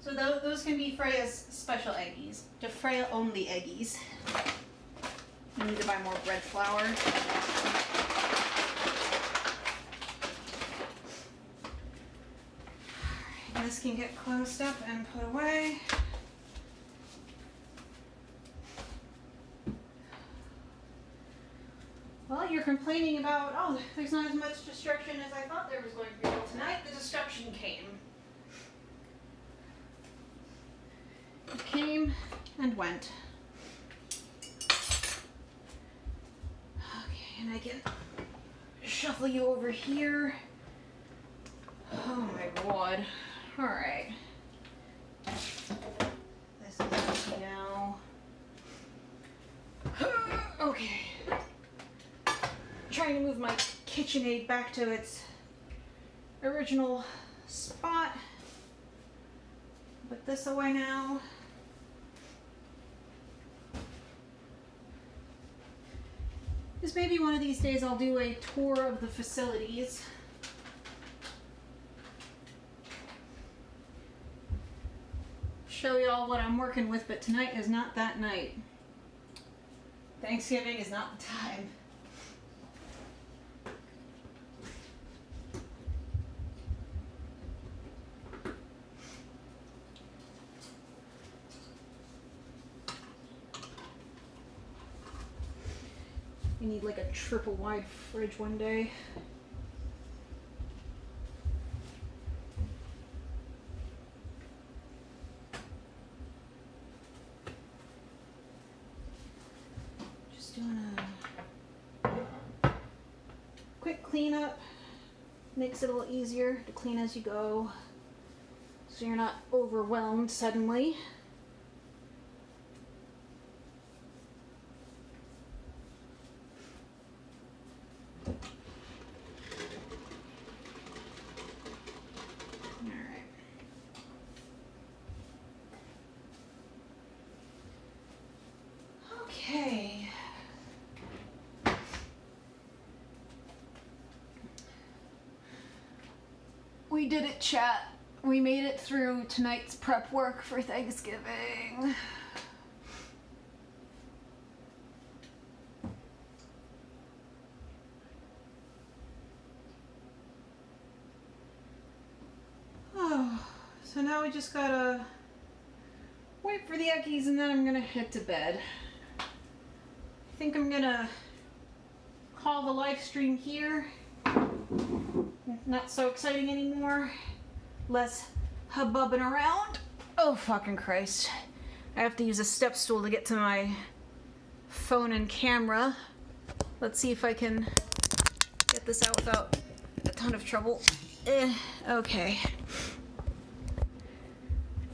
So those can be Freya's special eggies. To Freya only eggies. I need to buy more bread flour. Alright, this can get closed up and put away. Well, you're complaining about, oh, there's not as much destruction as I thought there was going to be. Well, tonight the destruction came. It came and went. Okay, and I can shuffle you over here. Oh my god. Alright. This is empty now. Okay. Trying to move my KitchenAid back to its original spot. Put this away now. This may be one of these days I'll do a tour of the facilities. Show you all what I'm working with, but tonight is not that night. Thanksgiving is not the time. We need like a triple wide fridge one day. Just doing a quick cleanup. Makes it a little easier to clean as you go, so you're not overwhelmed suddenly. Okay. We did it, chat. We made it through tonight's prep work for Thanksgiving. Oh, so now we just gotta wait for the eggies and then I'm gonna head to bed. I think I'm gonna call the live stream here. Not so exciting anymore. Less hubbubbing around. Oh fucking Christ. I have to use a step stool to get to my phone and camera. Let's see if I can get this out without a ton of trouble. Okay.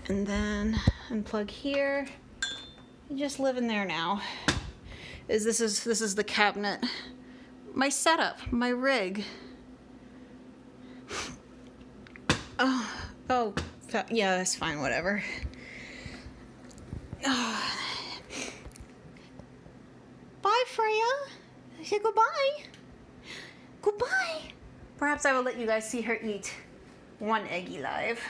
And then unplug here. Just live in there now. This is the cabinet. My setup, my rig. Oh, yeah, that's fine, whatever. Bye, Freya. Say goodbye. Goodbye. Perhaps I will let you guys see her eat one eggy live.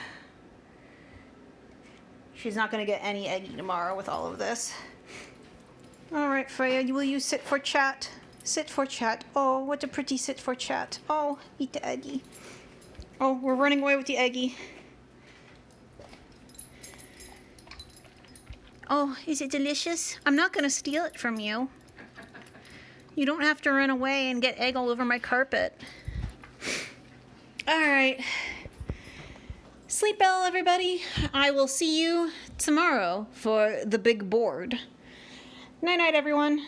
She's not gonna get any eggy tomorrow with all of this. All right, Freya, will you sit for chat? Sit for chat. Oh, what a pretty sit for chat. Oh, eat the eggy. Oh, we're running away with the eggy. Oh, is it delicious? I'm not gonna steal it from you. You don't have to run away and get egg all over my carpet. All right. sleep well, everybody. I will see you tomorrow for the big board. Night night, everyone.